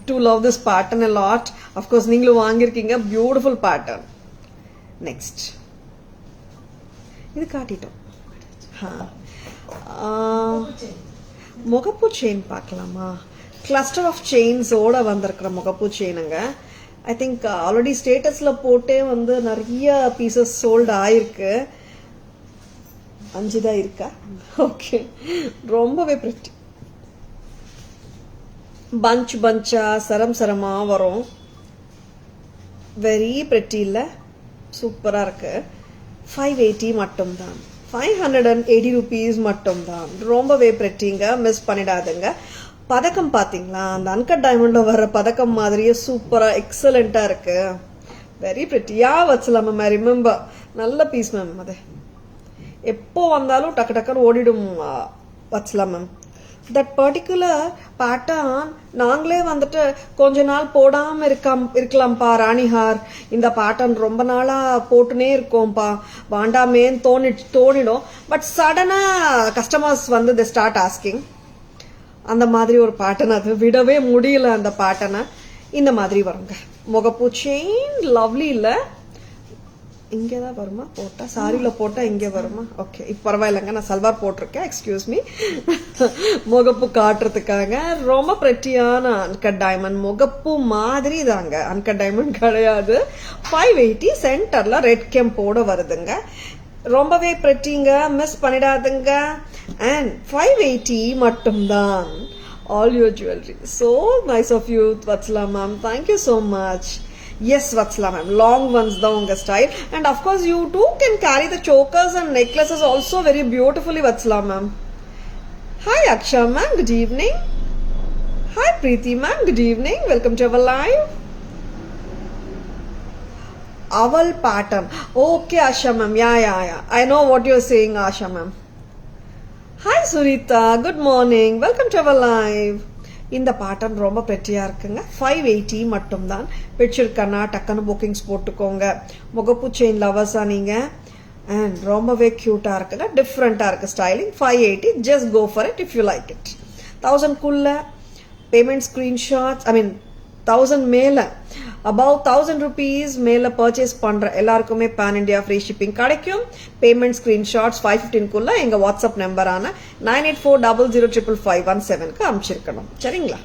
too love this pattern a lot. Of course, ninglu vaangirkinga beautiful pattern. Next. Idu kaatittom. Ha. Mogappu chain paakalama. cluster of chains ஓட வந்திருக்கிற முகப்பு செயினுங்க. I think already ஸ்டேட்டஸ்ல போட்டே வந்து நிறைய பீசஸ் சோல்ட் ஆயிருக்கு. 5 தான் இருக்கா? ஓகே, ரொம்பவே பிரிட்டி. பஞ்சா சரமா வரும். வெரி பிரிட்டி இல்ல, சூப்பரா இருக்கு. 580 மட்டும்தான், 580 rupees மட்டும்தான். ரொம்பவே பிரிட்டிங்க, மிஸ் பண்ணிடாதுங்க. பதக்கம் பாத்தீங்களா, அந்த அன்கட் டைமண்ட்ல வர்ற பதக்கம் மாதிரியே சூப்பரா எக்ஸலண்டா இருக்கு. வெரி பிரிட்டியா வச்சலாம் மேம். ஐ ரிமெம்பர், நல்ல பீஸ் மேம். அது எப்போ வந்தாலும் டக்கு டக்குன்னு ஓடிடும் வச்சலாம் மேம். தட் பர்டிகுலர் பேட்டர்ன் நாங்களே வந்துட்டு கொஞ்ச நாள் போடாம இருக்கலாம்ப்பா ராணிஹார், இந்த பேட்டர்ன் ரொம்ப நாளா போட்டுனே இருக்கோம்ப்பா, வாண்டாமேன்னு தோணிடும். பட் சடனா கஸ்டமர்ஸ் வந்து தி ஸ்டார்ட் ஆஸ்கிங். அந்த மாதிரி ஒரு பேட்டர்ன், அது விடவே முடியல அந்த பேட்டர்னை. இந்த மாதிரி வருங்க முகப்பூ செயின். லவ்லி இல்ல, இங்கதான் வருமா போட்டா, சாரியில போட்டா இங்க வருமா? ஓகே, இப்ப பரவாயில்லைங்க, நான் சல்வார் போட்டிருக்கேன், எக்ஸ்கியூஸ் மீ. முகப்பு காட்டுறதுக்காக ரொம்ப பிரெட்டியான அன்கட் டைமண்ட். முகப்பு மாதிரி தாங்க, அன்கட் டைமண்ட் கிடையாது. 580 சென்டர்ல ரெட் கெம்போட வருதுங்க. ரொம்பவே பிரெட்டிங்க, மிஸ் பண்ணிடாதுங்க. அண்ட் 580 மட்டும்தான். All your jewelry. So nice of you, Vatsala ma'am. Thank you so much. Yes, Vatsala ma'am. Long ones the unga style. And of course you too can carry the chokers and necklaces also very beautifully, Vatsala ma'am. Hi Aksha ma'am, good evening. Hi Preeti ma'am, good evening. Welcome to our live. Owl pattern. Okay Asha ma'am. Yeah. I know what you're saying, Asha ma'am. Hi Surita, good morning. Welcome to our live. இந்த pattern ரொம்ப பெட்டியா இருக்குங்க. 580 மட்டும்தான். பிடிச்சிருக்கனா டக்குன்னு bookings போட்டுக்கோங்க. முகப்பு chain லவர்ஸா நீங்க. And ரொம்பவே கியூட்டா இருக்குங்க, டிஃப்ரெண்டா இருக்கு styling. 580, just go for it if you like it. 1000 குள்ள பேமெண்ட் ஸ்கிரீன்ஷாட்ஸ், ஐ மீன் 1000 மேல, above 1000 rupees மேல பர்ச்சேஸ் பண்ற எல்லாருக்குமே பேன் இண்டியா ஃப்ரீ ஷிப்பிங் கிடைக்கும். பேமெண்ட் ஸ்கிரீன்ஷாட்ஸ் 515 குள்ள எங்க வாட்ஸ்அப் நம்பரான 9840055517க்கு அனுப்பிச்சிருக்கணும். சரிங்களா?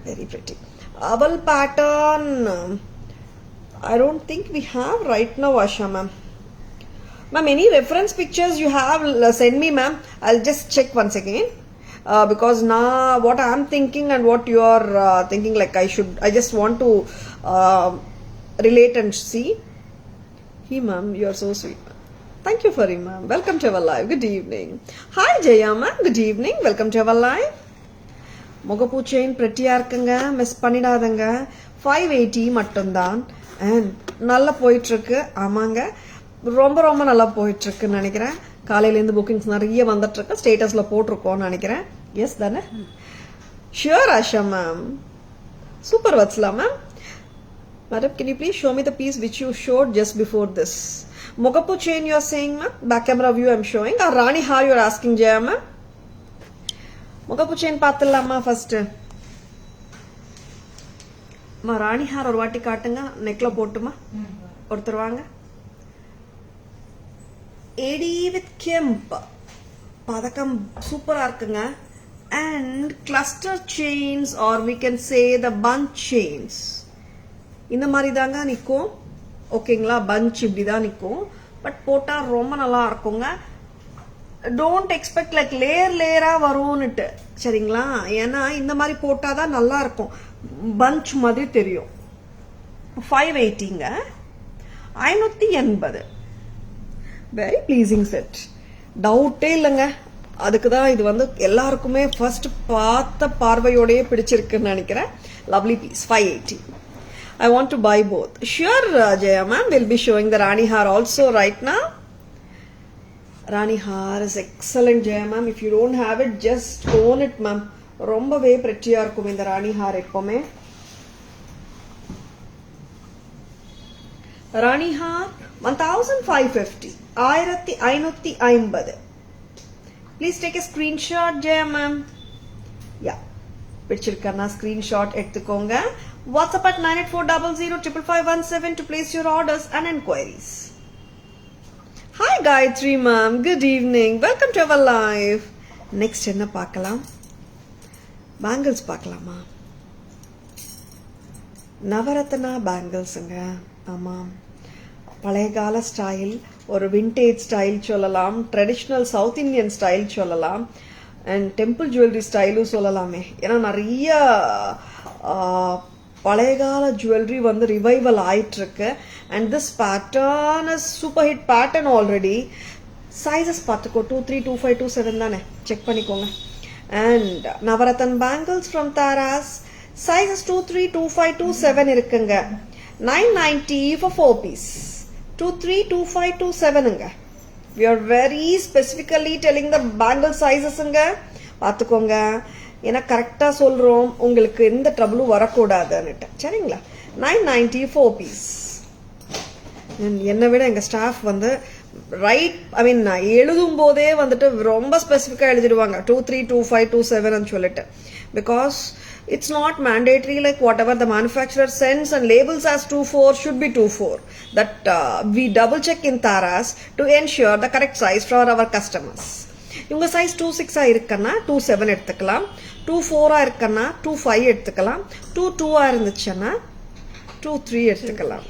Very pretty. அவல் pattern I don't think we have right now, Asha ma'am. Ma'am, any reference pictures you have, send me ma'am. I'll just check once again. Because now what I'm thinking and what you are thinking, like I just want to relate and see. Hey ma'am, you are so sweet. Thank you for it ma'am. Welcome to our live. Good evening. Hi Jaya ma'am, good evening. Welcome to our live. முகப்பூ chain pretty-ஆ இருக்குங்க, miss பண்ணிடாதங்க. 580 மட்டும்தான். And நல்லா போயிட்டு இருக்கு. ஆமாங்க, ரொம்ப ரொம்ப நல்லா போயிட்டு இருக்குன்னு நினைக்கிறேன். காலையிலேருந்து புக்கிங்ஸ் நிறைய வந்துட்டு இருக்கு. ஸ்டேட்டஸ்ல போட்டிருக்கோம்னு நினைக்கிறேன். எஸ் தானே? Sure Asha ma'am. Super Vatsala ma'am. Madam, can you please show me the piece which you showed just before this? முகப்பு chain you are saying ma'am? Back camera view I am showing. Or Rani Har you are asking, Jaya ma'am? முகப்பு chain பார்த்துடலாமா first? ராணி hour ஒரு வாட்டி காட்டுங்க, நெக்ல போட்டுமா ஒருத்தர் வாங்க. ஏடி with கெம்ப் பதக்கம் சூப்பரா இருக்குங்க. And cluster chains or we can say the punch chains இந்த மாதிரி தாங்க நிற்கும். ஓகேங்களா? பஞ்ச் இப்படிதான் நிற்கும். பட் போட்டா ரொம்ப நல்லா இருக்குங்க. டோன்ட் எக்ஸ்பெக்ட் லைக் லேயரா வரும்னுட்டு, சரிங்களா? ஏன்னா இந்த மாதிரி போட்டாதான் நல்லா இருக்கும், பஞ்ச் மாதிரி தெரியும். 580ங்க, 580. வெரி ப்ளீசிங் செட், டவுட்டே இல்லைங்க. அதுக்குதான் இது வந்து எல்லாருக்குமே ஃபர்ஸ்ட் பார்த்த பார்வையோடயே பிடிச்சிருக்குன்னு நினைக்கிறேன். Lovely piece. 580. I want to buy both. Sure, Jaya ma'am, we'll be showing the Rani Har also right now. Rani Har is excellent, Jaya ma'am. If you don't have it, just own it ma'am. ரொம்பவே பிரெட்டியா இருக்கும் இந்த ராணி hour. எப்பவுமே ராணி haar 1550, 1550. Please take a screenshot, Jaya ma'am. Yeah, பிடிச்சிருக்கா screenshot எடுத்துக்கோங்க. WhatsApp at 9840055517 to place your orders and enquiries. Hi Gayatri ma'am, good evening. Welcome to our live. Next என்ன பார்க்கலாம்? Bangles பார்க்கலாமா? நவரத்னா பேங்கிள்ஸுங்க. ஆமாம், பழைய கால ஸ்டைல், ஒரு விண்டேஜ் ஸ்டைல் சொல்லலாம், ட்ரெடிஷ்னல் சவுத் இந்தியன் ஸ்டைல் சொல்லலாம், அண்ட் டெம்பிள் ஜுவல்லரி ஸ்டைலும் சொல்லலாமே. ஏன்னா நிறைய பழைய கால ஜுவல்லரி வந்து ரிவைவல் ஆயிட்டு இருக்கு. And this pattern is super hit pattern already. Sizes பார்த்துக்கோ, 2, 3, 2, 5, 2, 7 தானே, செக் பண்ணிக்கோங்க. And Navratan bangles from Tara's, sizes 2, 3, 2, 5, 2, 7 இருக்குங்க. 990 for 4 piece. 2, 3, 2, 5, 2, 7ங்க. We are very specifically telling the bangle sizesங்க. பார்த்துக்கோங்க, ஏன்னா கரெக்டாக சொல்கிறோம், உங்களுக்கு எந்த ட்ரபிளும் வரக்கூடாதுன்னுட்டு. சரிங்களா? 990 4 piece. என்னை விட எங்கள் ஸ்டாஃப் வந்து நான் எழுதும் போதே வந்துட்டு ரொம்ப ஸ்பெசிஃபிக்காக எழுதிடுவாங்க, 2, 3, 2, 5, 2, 7 சொல்லிட்டு. Because it's not mandatory like whatever the manufacturer sends and labels as 2, 4 should be 2, 4. That we double check in Taras to ensure the correct size for our customers. இவங்க சைஸ் 2, 6 இருக்குன்னா 2, 7 எடுத்துக்கலாம், 2, 4 இருக்குன்னா 2, 5 எடுத்துக்கலாம், 2, 2 இருந்துச்சுன்னா 2, 3 எடுத்துக்கலாம்.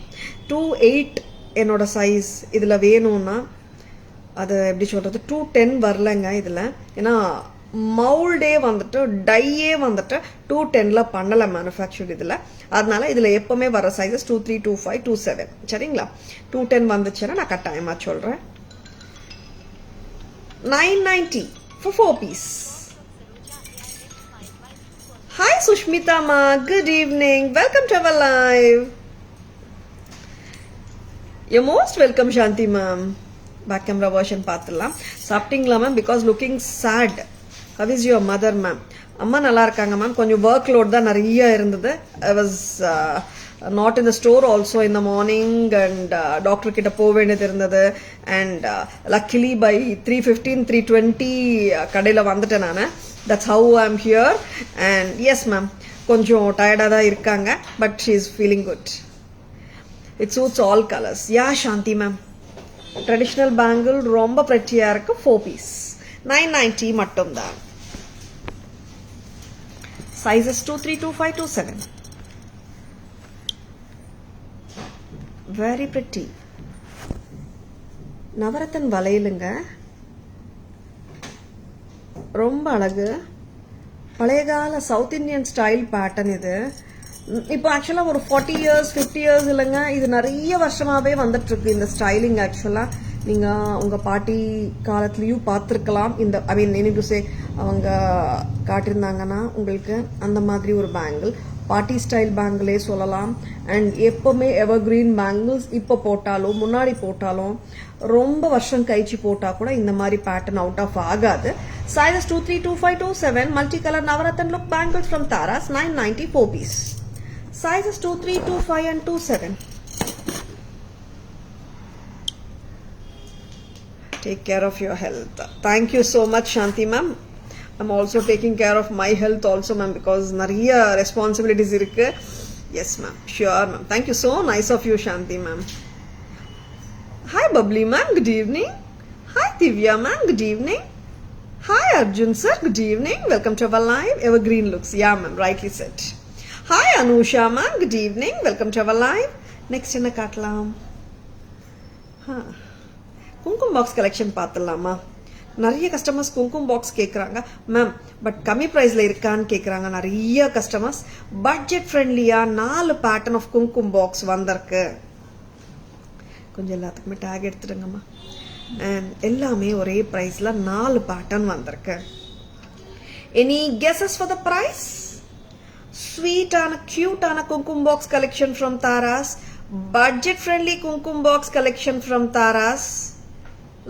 2, 8 என்னோட சைஸ் இதில் வேணும்னா அது எப்படி சொல்கிறது, 2, 10 வரலங்க இதில். ஏன்னா மவுல்டே வந்துட்டு டையே வந்துட்டு 2, 10ல பண்ணலை மேனுஃபேக்சர் இதில். அதனால இதில் எப்பவுமே வர சைஸஸ் 2, 3, 2, 5, 2, 7. சரிங்களா? 2, 10 வந்துச்சுன்னா நான் கட்டாயமாக சொல்கிறேன். 990 for 4 piece. Hi Sushmita ma, good evening, welcome to our live. You're most welcome Shanti ma'am. Back camera version பார்த்துடலாம். சாப்பிட்டீங்களா ma'am? Because looking sad. How is your mother ma'am? அம்மா நல்லா இருக்காங்க மேம். கொஞ்சம் ஒர்க் லோட் தான் நிறைய இருந்தது. I was not in the store also in the morning and doctor கிட்ட போக வேண்டியது இருந்தது. அண்ட் luckily by 3:15 3:20 கடையில் வந்துட்டேன் நான். That's how I'm here. And yes ma'am, கொஞ்சம் டயர்டாக தான் இருக்காங்க, but she is feeling good. It suits all colors. Yeah Shanti ma'am, traditional bangle ரொம்ப pretty-ஆ இருக்கு. 4 piece 990 மட்டும்தான். Sizes 2, 3, 2, 5, 2, 7. Very pretty. நவரத்தன் வளையலுங்க, ரொம்ப அழகு. பழைய கால சவுத் இந்தியன் ஸ்டைல் பேட்டர்ன் இது. இப்போ ஆக்சுவலாக ஒரு 40 years 50 years இல்லைங்க, இது நிறைய வருஷமாகவே வந்துட்டு இருக்கு இந்த ஸ்டைலிங். ஆக்சுவலாக நீங்கள் உங்கள் பாட்டி காலத்துலேயும் பார்த்துருக்கலாம். இந்த அவங்க காட்டியிருந்தாங்கன்னா உங்களுக்கு அந்த மாதிரி ஒரு பேங்கிள், பார்ட்டி ஸ்டைல் பேங்கிளே சொல்லலாம். அண்ட் எப்போவுமே எவர்கிரீன் பேங்கிள்ஸ் இப்போ போட்டாலும் முன்னாடி போட்டாலும் ரொம்ப வருஷம் கழிச்சு போட்டால் கூட இந்த மாதிரி பேட்டர்ன் அவுட் ஆஃப் ஆகாது. Sizes 2, 3, 2, 5, 2, 7. Multi colour navratan look bangles from Tara's, 990 4 piece. Sizes 2, 3, 2, 5 and 2, 7. Take care of your health. Thank you so much Shanti ma'am. I'm also taking care of my health also ma'am, because nariya responsibilities irukku. Yes ma'am, sure ma'am. Thank you, so nice of you Shanti ma'am. Hi Bubbly ma'am, good evening. Hi Divya ma'am, good evening. Hi Arjun sir, good evening, welcome to our live. Evergreen looks, yeah ma'am, rightly said. Hi Anusha ma'am, good evening, welcome to our live. Next enna kaatlam? குங்குமம் box collection பார்த்துடலாமா? நிறைய customers குங்குமம் box கேட்குறாங்க ma'am, but கம்மி ப்ரைஸில் இருக்கான்னு கேட்குறாங்க நிறைய கஸ்டமர்ஸ். பட்ஜெட் ஃப்ரெண்ட்லியாக 4 பேட்டர்ன் ஆஃப் குங்குமம் பாக்ஸ் வந்திருக்கு. கொஞ்சம் எல்லாத்துக்குமே டேக் எடுத்துடுங்கம்மா. அண்ட் எல்லாமே ஒரே ப்ரைஸில் 4 பேட்டர்ன் வந்திருக்கு. Any guesses for the price? ஸ்வீட்டான க்யூட்டான குங்குமம் box collection from Tara's. Budget friendly குங்குமம் பாக்ஸ் கலெக்ஷன் ஃப்ரம் தாராஸ்.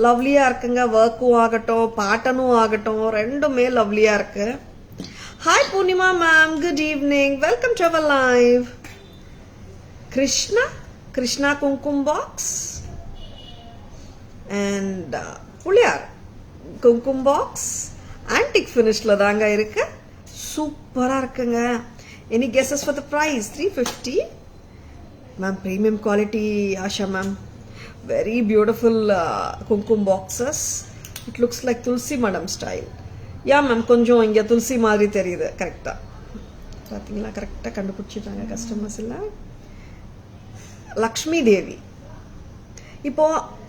லவ்லியா இருக்குங்க. ஒர்க்கும் ஆகட்டும் பேட்டர்னும் ஆகட்டும் ரெண்டுமே லவ்லியா இருக்கு. Hi Poornima ma'am, good evening, welcome to our live. Krishna குங்குமம் பாக்ஸ் அண்ட் புளியார் குங்குமம் பாக்ஸ் ஆன்டிக் ஃபினிஷ்ல தாங்க இருக்கு. சூப்பரா இருக்குங்க. Any guesses for the price? 350 ma'am. Premium quality Asha ma'am. Very beautiful kumkum boxes. It looks like Tulsi Madam style. Yeah ma'am கொஞ்சம் இங்கே துளசி மாதிரி தெரியுது. கரெக்டாக பார்த்தீங்களா, கரெக்டாக கண்டுபிடிச்சிட்டாங்க கஸ்டமர்ஸ் இல்லை. லக்ஷ்மி தேவி. இப்போ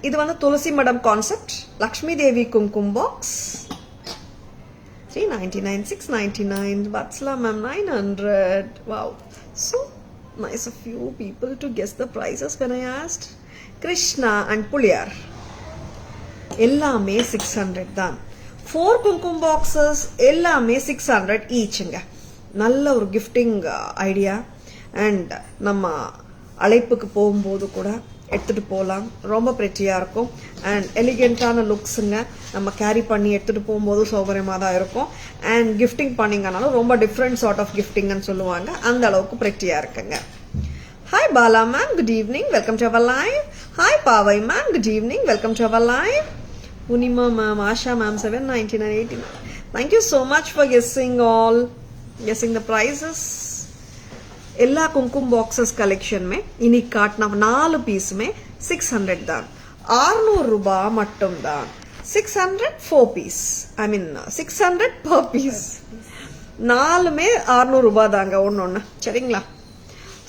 இது வந்து துளசி மடம் concept. Lakshmi Devi Kumkum box 399, 699. Vatsala ma'am 900. Wow, so nice of you people to guess the prices when I asked. Krishna and Puliyar எல்லாமே 600 தான். 4 கும்கும் பாக்ஸஸ் எல்லாமே 600 ஈச்சுங்க. நல்ல ஒரு கிஃப்டிங் ஐடியா. அண்ட் நம்ம அழைப்புக்கு போகும்போது கூட எடுத்துகிட்டு போகலாம். ரொம்ப ப்ரெட்டியாக இருக்கும் அண்ட் எலிகெண்ட்டான லுக்ஸுங்க. நம்ம கேரி பண்ணி எடுத்துகிட்டு போகும்போது சௌகரியமாக தான் இருக்கும். அண்ட் கிஃப்டிங் பண்ணிங்கனாலும் ரொம்ப டிஃப்ரெண்ட் சார்ட் ஆஃப் கிஃப்டிங்னு சொல்லுவாங்க. அந்த அளவுக்கு ப்ரெட்டியாக இருக்குங்க. Hi Bala ma'am, good evening, welcome to our live. Hi Paavai ma'am, good evening, welcome to our live. Punima ma'am, Asha ma'am, 799, 89. Thank you so much for guessing the prices. எல்லா Kumkum boxes collection में இன்னைக்கு காட்டின 4 பீஸுமே 600 தான். 600 ரூபாய் மட்டும் தான். 600 4 பீஸ். ஐ மீன் 600 per piece. 4மே 600 ரூபாய் தாங்க ஒன்னொன்னு. சரிங்களா?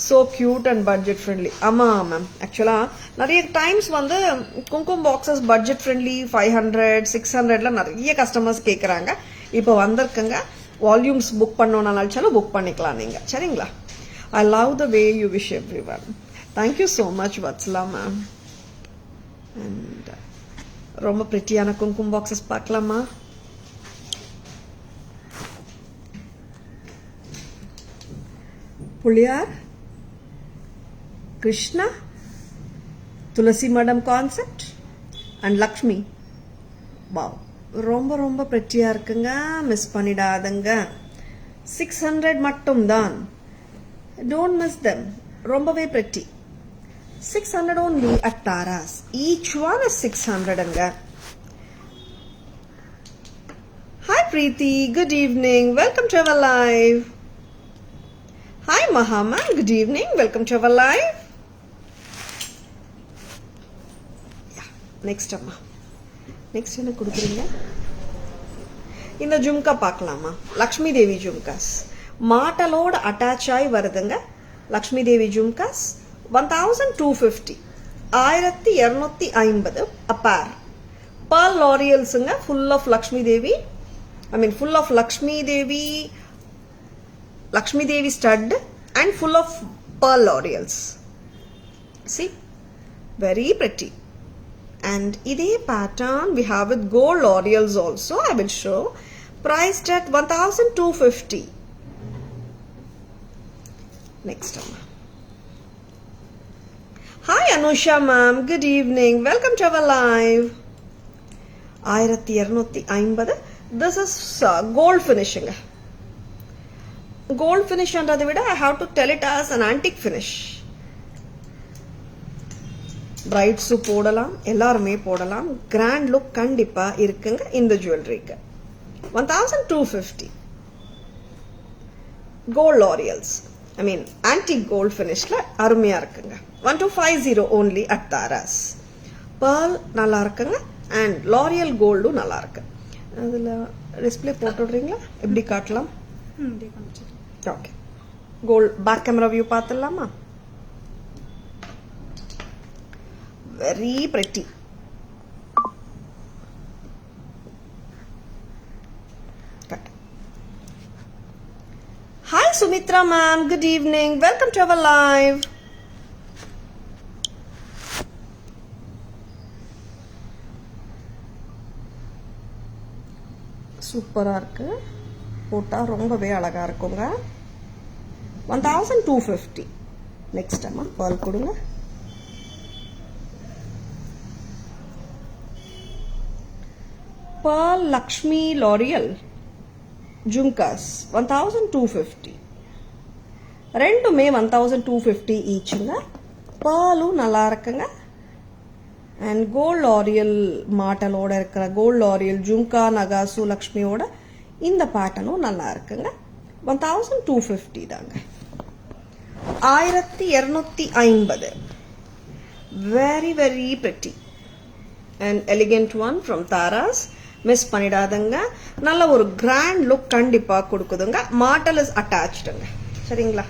So cute and budget friendly. ஆமாம் மேம், ஆக்சுவலாக நிறைய டைம்ஸ் வந்து கும்கும் பாக்ஸஸ் பட்ஜெட் ஃப்ரெண்ட்லி 500 600ல நிறைய கஸ்டமர்ஸ் கேட்குறாங்க. இப்போ வந்திருக்குங்க. வால்யூம்ஸ் புக் பண்ணோன்னா நினச்சாலும் புக் பண்ணிக்கலாம் நீங்கள். சரிங்களா? I love the way you wish everyone. Thank you so much, Vatsala ma'am. And ரொம்ப பிரிட்டியான கும்கும் பாக்ஸஸ் பார்க்கலாமா? புளியார், கிருஷ்ணா, துளசி மடம் கான்செப்ட் அண்ட் லக்ஷ்மி. வாவ், ரொம்ப ரொம்ப பிரிட்டியா இருக்குங்க. மிஸ் பண்ணிடாதங்க. 600 மட்டும் தான். Don't miss them. ரொம்பவே pretty. 600 only at Tara's. Each one is 600 anga. Hi Preeti, good evening. Welcome to our live. Hi Mahama, good evening. Welcome to our live. Yeah, next amma. Next என்ன கொடுக்குறீங்க? இந்த ஜும்கா பார்க்கலாமா? லக்ஷ்மி தேவி ஜும்காஸ். மாட்டலோட attach ஆகி வருதுங்க. Lakshmi Devi jhumkas 1250, 1250 a pair. Pearl லாரியல்ஸுங்க. Full of Lakshmi Devi, I mean full of Lakshmi Devi stud and full of pearl லாரியல்ஸ். See, very pretty. And இதே pattern we have with gold laurels also. I will show. Priced at 1250. Next one. Hi Anusha ma'am, good evening. Welcome to our live. 1250. This is gold finishing. Gold finish andradha vida I have to tell it as an antique finish. Brides போடலாம், எல்லாருமே போடலாம். Grand look கண்டிப்பா இருக்குங்க இந்த ஜுவல்லரிக்கு. 1250. Gold laurels. I mean antique gold finishல அருமையா இருக்குங்க. 1250 only at Tara's. Pearl நல்லா இருக்குங்க and L'Oreal gold நல்லா இருக்கு. அதுல டிஸ்ப்ளே போட்டு விடுறீங்களா? எப்படி காட்டலாம்? Okay. Gold back camera view பார்த்துடலாமா? Very pretty. Hi Sumitra ma'am, good evening. Welcome to our live. சூப்பரா இருக்கு. போட்டா ரொம்பவே அழகா இருக்குங்க. 1250. நெக்ஸ்ட் அம்மா பால் கொடுங்க. Pearl Lakshmi L'Oreal jhumkas 1250. ரெண்டுமே 1250 ஈச்சுங்க. பாலும் நல்லா இருக்குங்க. அண்ட் கோல்ட் லாரியல் மாட்டலோட இருக்கிற கோல்ட் லாரியல் ஜும்கா நகாசு லக்ஷ்மியோட இந்த பேட்டர்னும் நல்லா இருக்குங்க. 1250 தாங்க. 1250. Very very pretty and elegant one from Tara's. Miss பண்ணிடாதங்க. நல்ல ஒரு கிராண்ட் லுக் கண்டிப்பா கொடுக்குதுங்க. மாட்டல் இஸ் அட்டாச்டுங்க. சரிங்களா?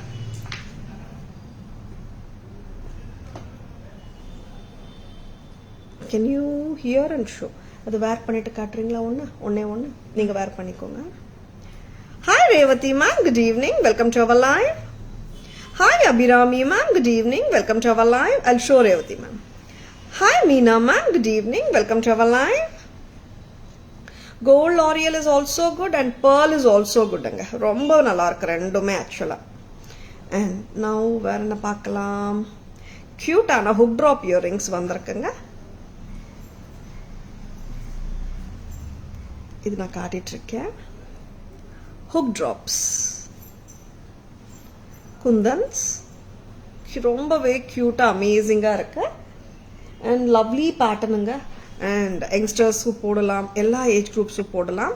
Can you hear and show? அது வேர் பண்ணிட்டு காட்டுறீங்களா? ஒன்னே ஒன்று நீங்க வேர் பண்ணிக்கோங்க. Hi Revathi ma'am, good evening, welcome to our live. Hi Abirami ma'am, good evening, welcome to our live. I'll show Revathi ma'am. Hi Meena ma'am, good evening, welcome to our live. Gold லாரியல் is also good and pearl is also குட்ங்க. ரொம்ப நல்லா இருக்கு ரெண்டுமே ஆக்சுவலா. And now வேற என்ன பார்க்கலாம்? கியூட்டான ஹுக் ட்ராப் இயரிங்ஸ் வந்திருக்குங்க. இது நான் காட்டிட்டு இருக்கேன். ஹுக் ட்ராப்ஸ், குந்தன்ஸ், ரொம்பவே கியூட்டா அமேசிங்கா இருக்கு அண்ட் லவ்லி பேட்டர்னுங்க. அண்ட் யங்ஸ்டர்ஸும் போடலாம், எல்லா ஏஜ் குரூப்ஸும் போடலாம்.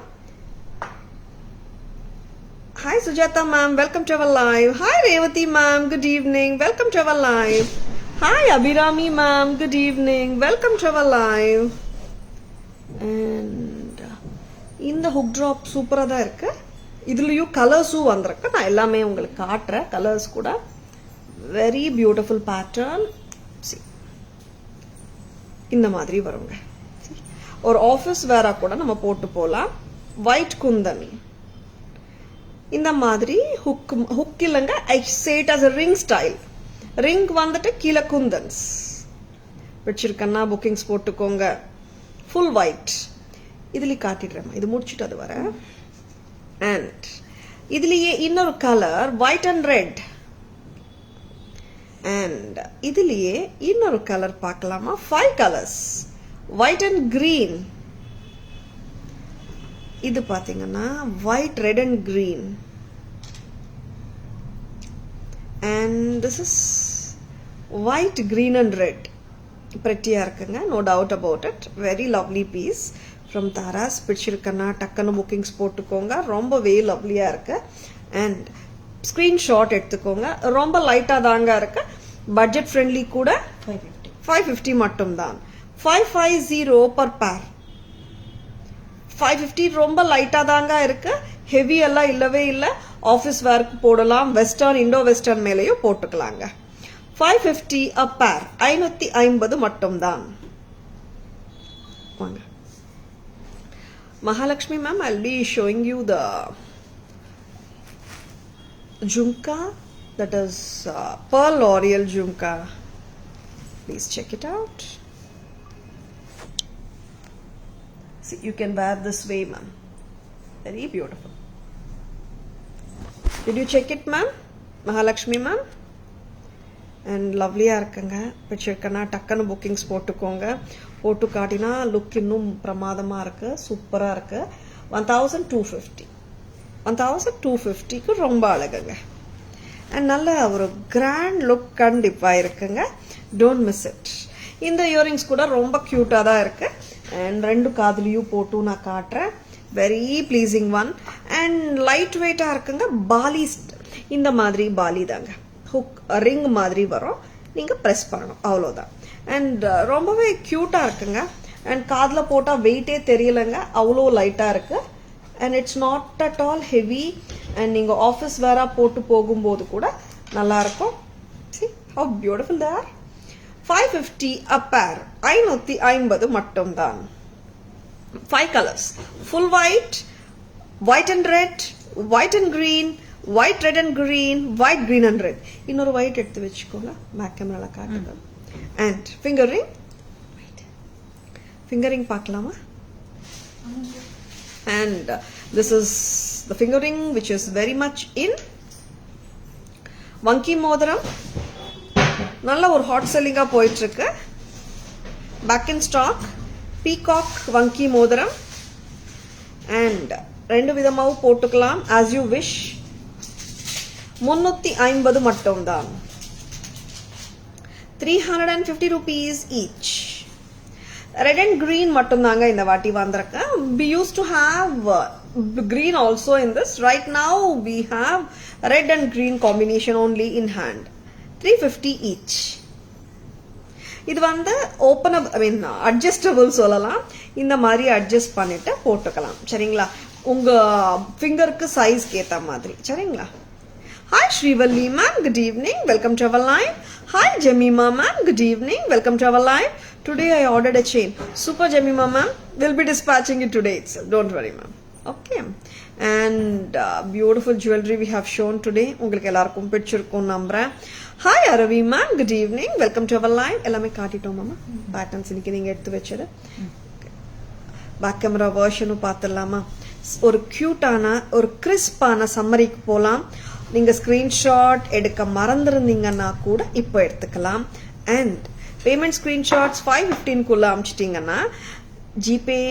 Hi Sujatha ma'am, welcome to our live. Hi Revathi ma'am, good evening, welcome to our live. Hi Abirami ma'am, good evening, welcome to our live. And இந்த ஹுக் ட்ராப் சூப்பரா தான் இருக்கு. இதுலயும் கலர்ஸும் வந்திருக்கு. நான் எல்லாமே உங்களுக்கு காட்டுறேன். கலர்ஸ் கூட வெரி பியூட்டிஃபுல் பேட்டர்ன். இந்த மாதிரி வருங்க. ஒரு ஆஃபீஸ் வேரா கூட நம்ம போட்டு போலாம். ஒயிட் குந்தன் இந்த மாதிரி ஹுக் இல்லைங்க. I say it as a ring style. Ring வந்துட்டு கீழே குந்தன்ஸ் வச்சிருக்கேன்னா புக்கிங்ஸ் போட்டுக்கோங்க. Full white. இதுலயே காட்டிடுறேன். இது முடிச்சுட்டு அது வர. அண்ட் இதுலயே இன்னொரு colour white and red. And இதுலயே இன்னொரு கலர் பார்க்கலாமா? 5 கலர்ஸ், ஒயிட் அண்ட் கிரீன். இது பாத்தீங்கன்னா white, red and green. And this is white, green and red. பிரெட்டியா இருக்குங்க. No doubt about it. Very lovely piece from Tara's. பிடிச்சிருக்கன்னா டக்குன்னு புக்கிங்ஸ் போட்டுக்கோங்க. ரொம்பவே லவ்லியா இருக்கு. அண்ட் ஸ்கிரீன்ஷாட் எடுத்துக்கோங்க. ரொம்ப லைட்டா தாங்க இருக்கு. பட்ஜெட் ஃப்ரெண்ட்லி கூட. 550 மட்டும் தான். 550 பர் பேர். 550 ரொம்ப லைட்டா தாங்க இருக்கு. ஹெவி எல்லாம் இல்லவே இல்லை. ஆஃபீஸ் வேர்க்கு போடலாம். வெஸ்டர்ன், இண்டோ வெஸ்டர்ன் மேலேயும் போட்டுக்கலாங்க. 550 a pair. 550 மட்டும் தான். வாங்க Mahalakshmi ma'am, I'll be showing you the jhumka, that is pearl l'oreal jhumka. Please check it out. See, you can wear this way ma'am. Very beautiful. Did you check it ma'am? Mahalakshmi ma'am? And லவ்லியாக இருக்குங்க. வச்சிருக்கேன்னா டக்குன்னு bookings போட்டுக்கோங்க. போட்டு காட்டினா look இன்னும் பிரமாதமாக இருக்குது. சூப்பராக இருக்குது. 1250. 1250க்கு ரொம்ப அழகுங்க. அண்ட் நல்ல ஒரு கிராண்ட் லுக் கண்டிப்பாக இருக்குங்க. Don't miss it. இந்த இயரிங்ஸ் கூட ரொம்ப க்யூட்டாக தான் இருக்குது. அண்ட் ரெண்டு காதுலையும் போட்டு நான் காட்டுறேன். Very pleasing one. And light வெயிட்டாக இருக்குங்க. பாலி இந்த மாதிரி பாலி தாங்க. ஹுக் ரிங் மாதிரி வரும். நீங்க பிரஸ் பண்ணணும், அவ்வளோதான். அண்ட் ரொம்பவே கியூட்டா இருக்குங்க. அண்ட் காதில் போட்டால் வெயிட்டே தெரியலங்க. அவ்வளோ லைட்டா இருக்கு. And it's not at all heavy. And நீங்க ஆஃபீஸ் வேரா போட்டு போகும்போது கூட நல்லா இருக்கும். See how beautiful they are. 550 a pair. 550 மட்டும் தான். 5 colors. Full white, white and red, white and green, white, red and green, white, green and red. இன்னொரு white எடுத்து வச்சுக்கோங்க. பேக் கேமரால காட்டுங்க. And finger ring. Finger ring பார்க்கலாமா? And this is the finger ring which is very much in. வங்கி மோதிரம் நல்ல ஒரு ஹாட் செல்லிங்கா போயிட்டு இருக்கு. Back in stock. பீகாக் வங்கி மோதிரம். அண்ட் ரெண்டு விதமாவும் போட்டுக்கலாம் as you wish. 350 மட்டும் தான். 350 rupees each. Red and green மட்டும் தாங்க இந்த வாட்டி வந்திருக்கு. We used to have green also in this. Right now we have red and green combination only in hand. 350 each. இது வந்து ஓப்பனபிள், ஐ மீன் அட்ஜஸ்டபிள் சொல்லலாம். இந்த மாதிரி அட்ஜஸ்ட் பண்ணிட்டு போட்டுக்கலாம். சரிங்களா, உங்க ஃபிங்கருக்கு சைஸ்க்கு ஏற்ற மாதிரி. சரிங்களா. Hi Srivalli ma'am, good evening, welcome to our live. Hi Jemima ma'am, good evening, welcome to our live. Today I ordered a chain. Super Jemima ma'am, we'll be dispatching it today itself, don't worry ma'am. Okay, and beautiful jewelry we have shown today. உங்களுக்கு எல்லாருக்கும் பிடிச்சிருக்கும் நம்புறேன். Hi Aravi ma'am, good evening, welcome to our live. எல்லாமே காட்டிட்டோம் மாமா, patterns இன்னைக்கு நீங்க எடுத்து வச்சது. பேக் கேமரா வெர்ஷனும் பார்த்துடலாமா. ஒரு கியூட்டான ஒரு கிறிஸ்பான சம்மரிக்கு போகலாம். நீங்க ஸ்கிரீன்ஷாட் எடுக்க மறந்துருந்தீங்கன்னா கூட இப்போ எடுத்துக்கலாம். அண்ட் பேமெண்ட் ஸ்கிரீன்ஷாட்ஸ் 5:15 அனுப்பிச்சிட்டிங்கன்னா GPay,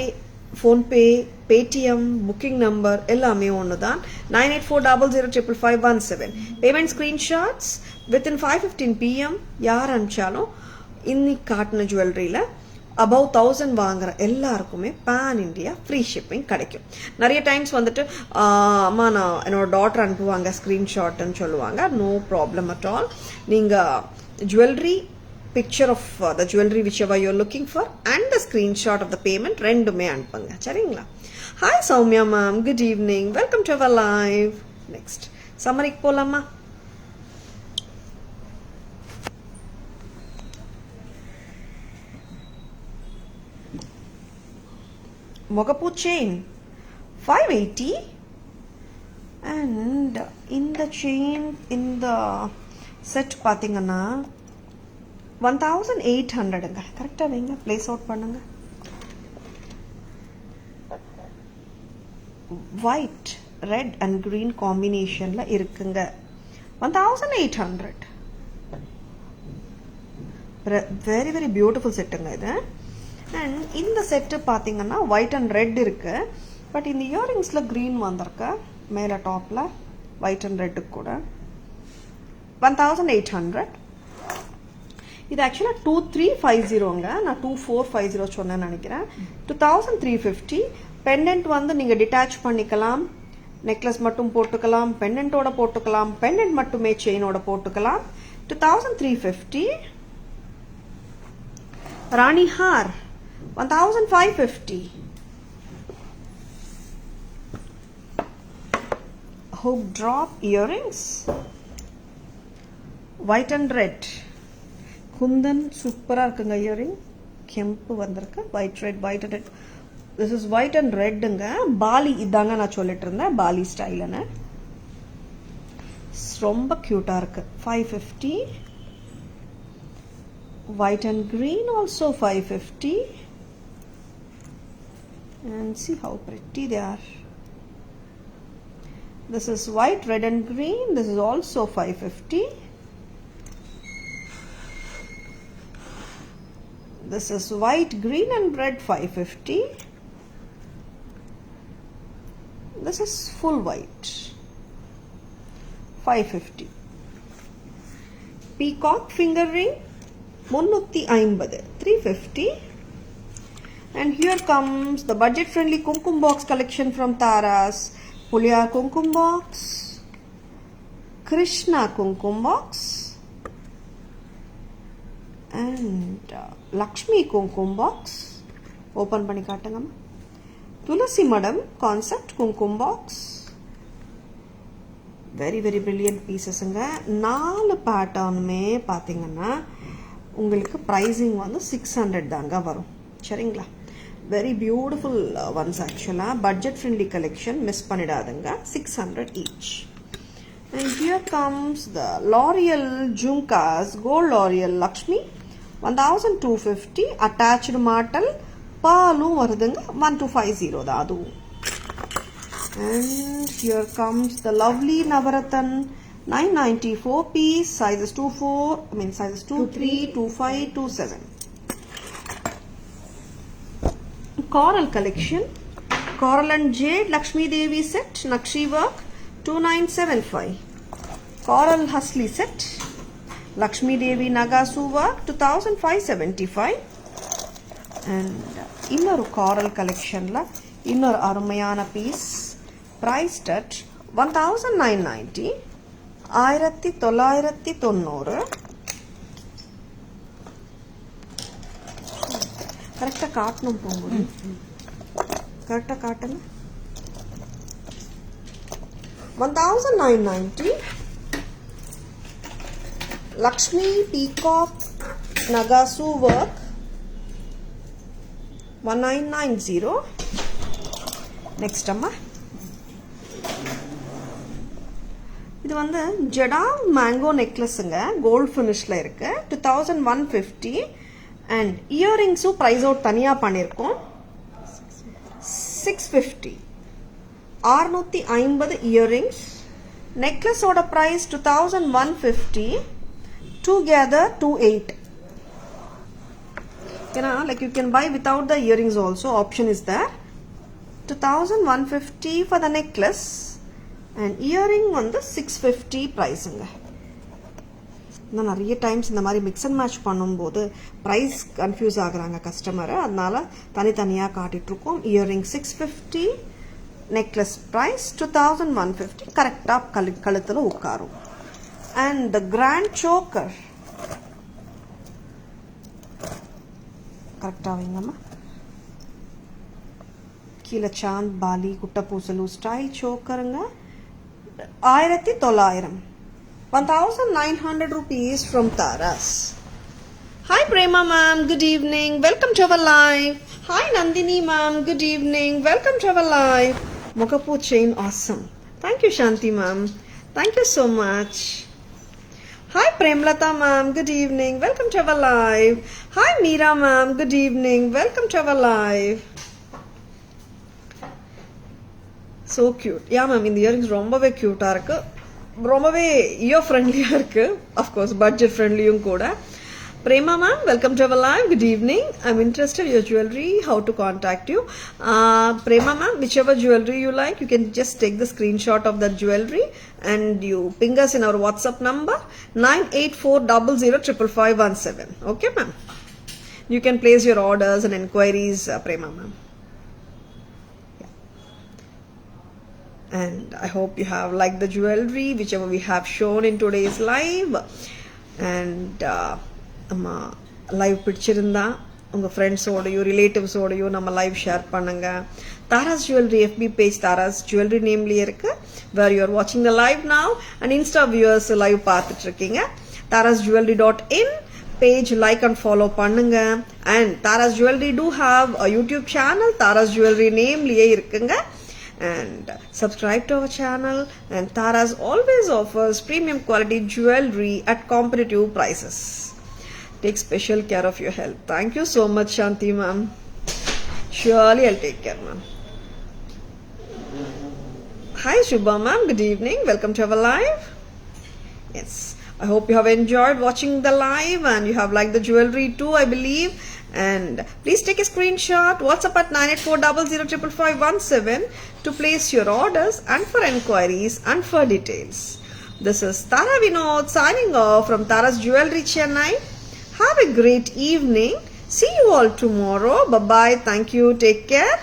PhonePe, Paytm, booking number எல்லாமே ஒன்று தான். 9840055517. பேமெண்ட் ஸ்கிரீன்ஷாட்ஸ் வித்தின் 5:15 PM யார் அனுப்பிச்சாலும் இன்னைக்கு காட்டின ஜுவல்லரியில் above 1000 வாங்குற எல்லாருக்குமே பேன் இண்டியா ஃப்ரீ ஷிப்பிங் கிடைக்கும். நிறைய டைம்ஸ் வந்துட்டு அம்மா நான் என்னோட டாட்டர் அனுப்புவாங்க ஸ்க்ரீன்ஷாட்னு சொல்லுவாங்க. No problem at all. நீங்கள் jewellery picture of the jewellery whichever you're looking for and the screenshot of the payment ரெண்டுமே அனுப்புங்க. சரிங்களா. Hi Soumya ma'am, good evening, welcome to our live. Next சம்மரிக்கு போகலாமா. Mogapu chain 580 and in the chain in the set பாத்தீங்கன்னா 1800ங்க. கரெக்டா வைங்க, place out பண்ணுங்க. White, red and green காம்பினேஷன்ல இருக்குங்க. 1800. வெரி வெரி பியூட்டிஃபுல் செட்டுங்க இது. அண்ட் இந்த செட்டு பார்த்தீங்கன்னா ஒயிட் அண்ட் ரெட் இருக்கு. பட் இந்த இயரிங்ஸில் க்ரீன் வந்திருக்கு மேலே டாப்பில் ஒயிட் அண்ட் ரெட்டுக்கு கூட. 1800. இது ஆக்சுவலாக 2350ங்க. நான் 2450 சொன்னேன்னு நினைக்கிறேன். 2350. பெண்டன்ட் வந்து நீங்கள் டிட்டாச் பண்ணிக்கலாம். நெக்லஸ் மட்டும் போட்டுக்கலாம், பெண்டன்ட்டோட போட்டுக்கலாம், பெண்டன்ட் மட்டுமே செயினோட போட்டுக்கலாம். 2350. Rani haar 1550. Hook drop earrings white and red. Kundan சூப்பரா இருக்குங்க. இயரிங் கெம்பு வந்திருக்கு. white red, white and red. This is white and redங்க. பாலி இதாங்க நான் சொல்லிட்டு இருந்தேன், பாலி ஸ்டைல்னு. ரொம்ப கியூட்டா இருக்கு. 550. white and green also 550. and see how pretty they are. This is white, red and green. This is also 550. This is white, green and red 550. This is full white 550. Peacock finger ring 350 350. And here comes the budget friendly kumkum box collection from Tara's. Puliyar kumkum box, Krishna kumkum box and Lakshmi kumkum box. Open பண்ணி காட்டுங்க. துளசி மடம் concept kumkum box. Very very brilliant pieces-ங்க. 4 பேட்டர்னுமே பாத்தீங்கன்னா உங்களுக்கு pricing வந்து 600 தாங்க வரும். சரிங்களா. Very beautiful ones actually. Budget friendly collection, miss பண்ணிடாதுங்க. 600 each. And here comes the L'Oreal Jhumkas Gold L'Oreal Lakshmi 1250. Attached martel பாலும் வருதுங்க. 1250 தான் அதுவும். And here comes the lovely Navaratan 994 piece, sizes 24, I mean sizes 23, 25, 27. Coral collection, Coral and Jade Lakshmi Devi set, Nakshi work 2975. Coral Husli set, Lakshmi Devi Nagasu work 2575. And இன்னொரு Coral collection la இன்னொரு அருமையான piece priced at 1990. 1990. கரெக்டாக காட்டணும் போகும்போது கரெக்டாக காட்டுங்க. 1990 Lakshmi Peacock Nagasu work 1990. Next அம்மா இது வந்து ஜடா மேங்கோ நெக்லஸுங்க, கோல்ட் ஃபினிஷில் இருக்கு. 2150 அண்ட் இயரிங்ஸும் ப்ரைஸ் அவுட் தனியாக பண்ணியிருக்கோம். 650 650 இயரிங்ஸ். நெக்லஸோட price 2150, together 28. Like you can buy without the earrings also, option is there. 2150 for the necklace and earring வந்து 650 ப்ரைஸுங்க. இன்னும் நிறைய டைம்ஸ் இந்த மாதிரி மிக்ஸ் அண்ட் மேட்ச் பண்ணும்போது ப்ரைஸ் கன்ஃபியூஸ் ஆகுறாங்க கஸ்டமரு, அதனால தனித்தனியாக காட்டிகிட்ருக்கோம். இயரிங் 650, நெக்லஸ் ப்ரைஸ் 2150, கரெக்டாக கழுத்தில் உட்காரும். அண்ட் த கிராண்ட் சோக்கர் கரெக்டாக வைங்கம்மா. கீழே Chand poly குட்டப்பூசலு style சோக்கருங்க. 1900, 1900 rupees from Taras. Hi Prema ma'am, good evening, welcome to our live. Hi Nandini ma'am, good evening, welcome to our live. Mokapu chain awesome. Thank you Shanti ma'am, thank you so much. Hi Premlata ma'am, good evening, welcome to our live. Hi Meera ma'am, good evening, welcome to our live. So cute. Yeah ma'am, இந்த earrings ரொம்பவே க்யூட்டாக இருக்குது, ரொம்பவே year ஃப்ரெண்ட்லியாக இருக்குது, of course budget ஃப்ரெண்ட்லியும் கூட. Prema ma'am, welcome to our live, good evening. I'm interested in your jewelry, how to contact you. Prema ma'am, whichever jewelry you like, you can just take the screenshot of that jewelry and you ping us in our WhatsApp number 9840055517. Okay ma'am, you can place your orders and inquiries, Prema ma'am. And I hope you have liked the jewelry whichever we have shown in today's live. And நம்ம live பிடிச்சிருந்தா உங்கள் ஃப்ரெண்ட்ஸோடையோ ரிலேட்டிவ்ஸோடையோ நம்ம live share பண்ணுங்க. Tara's jewellery FB page Tara's jewellery நேம்லேயே இருக்கு, where you are வாட்சிங் the live now. And insta viewers live பார்த்துட்டு இருக்கீங்க. tarasjewelry.in page like and follow பண்ணுங்க. And Tara's jewellery too have a YouTube channel, Tara's jewellery நேம்லேயே இருக்குங்க. And subscribe to our channel. And Taras always offers premium quality jewelry at competitive prices. Take special care of your health. Thank you so much Shanti ma'am. Surely I'll take care ma'am. Hi Shubha ma'am, good evening, welcome to our live. Yes, I hope you have enjoyed watching the live and you have liked the jewelry too, I believe. And please take a screenshot, WhatsApp at 9840055517 to place your orders and for enquiries and for details. This is Tara Vinod signing off from Tara's Jewelry Chennai. Have a great evening. See you all tomorrow. Bye bye. Thank you. Take care.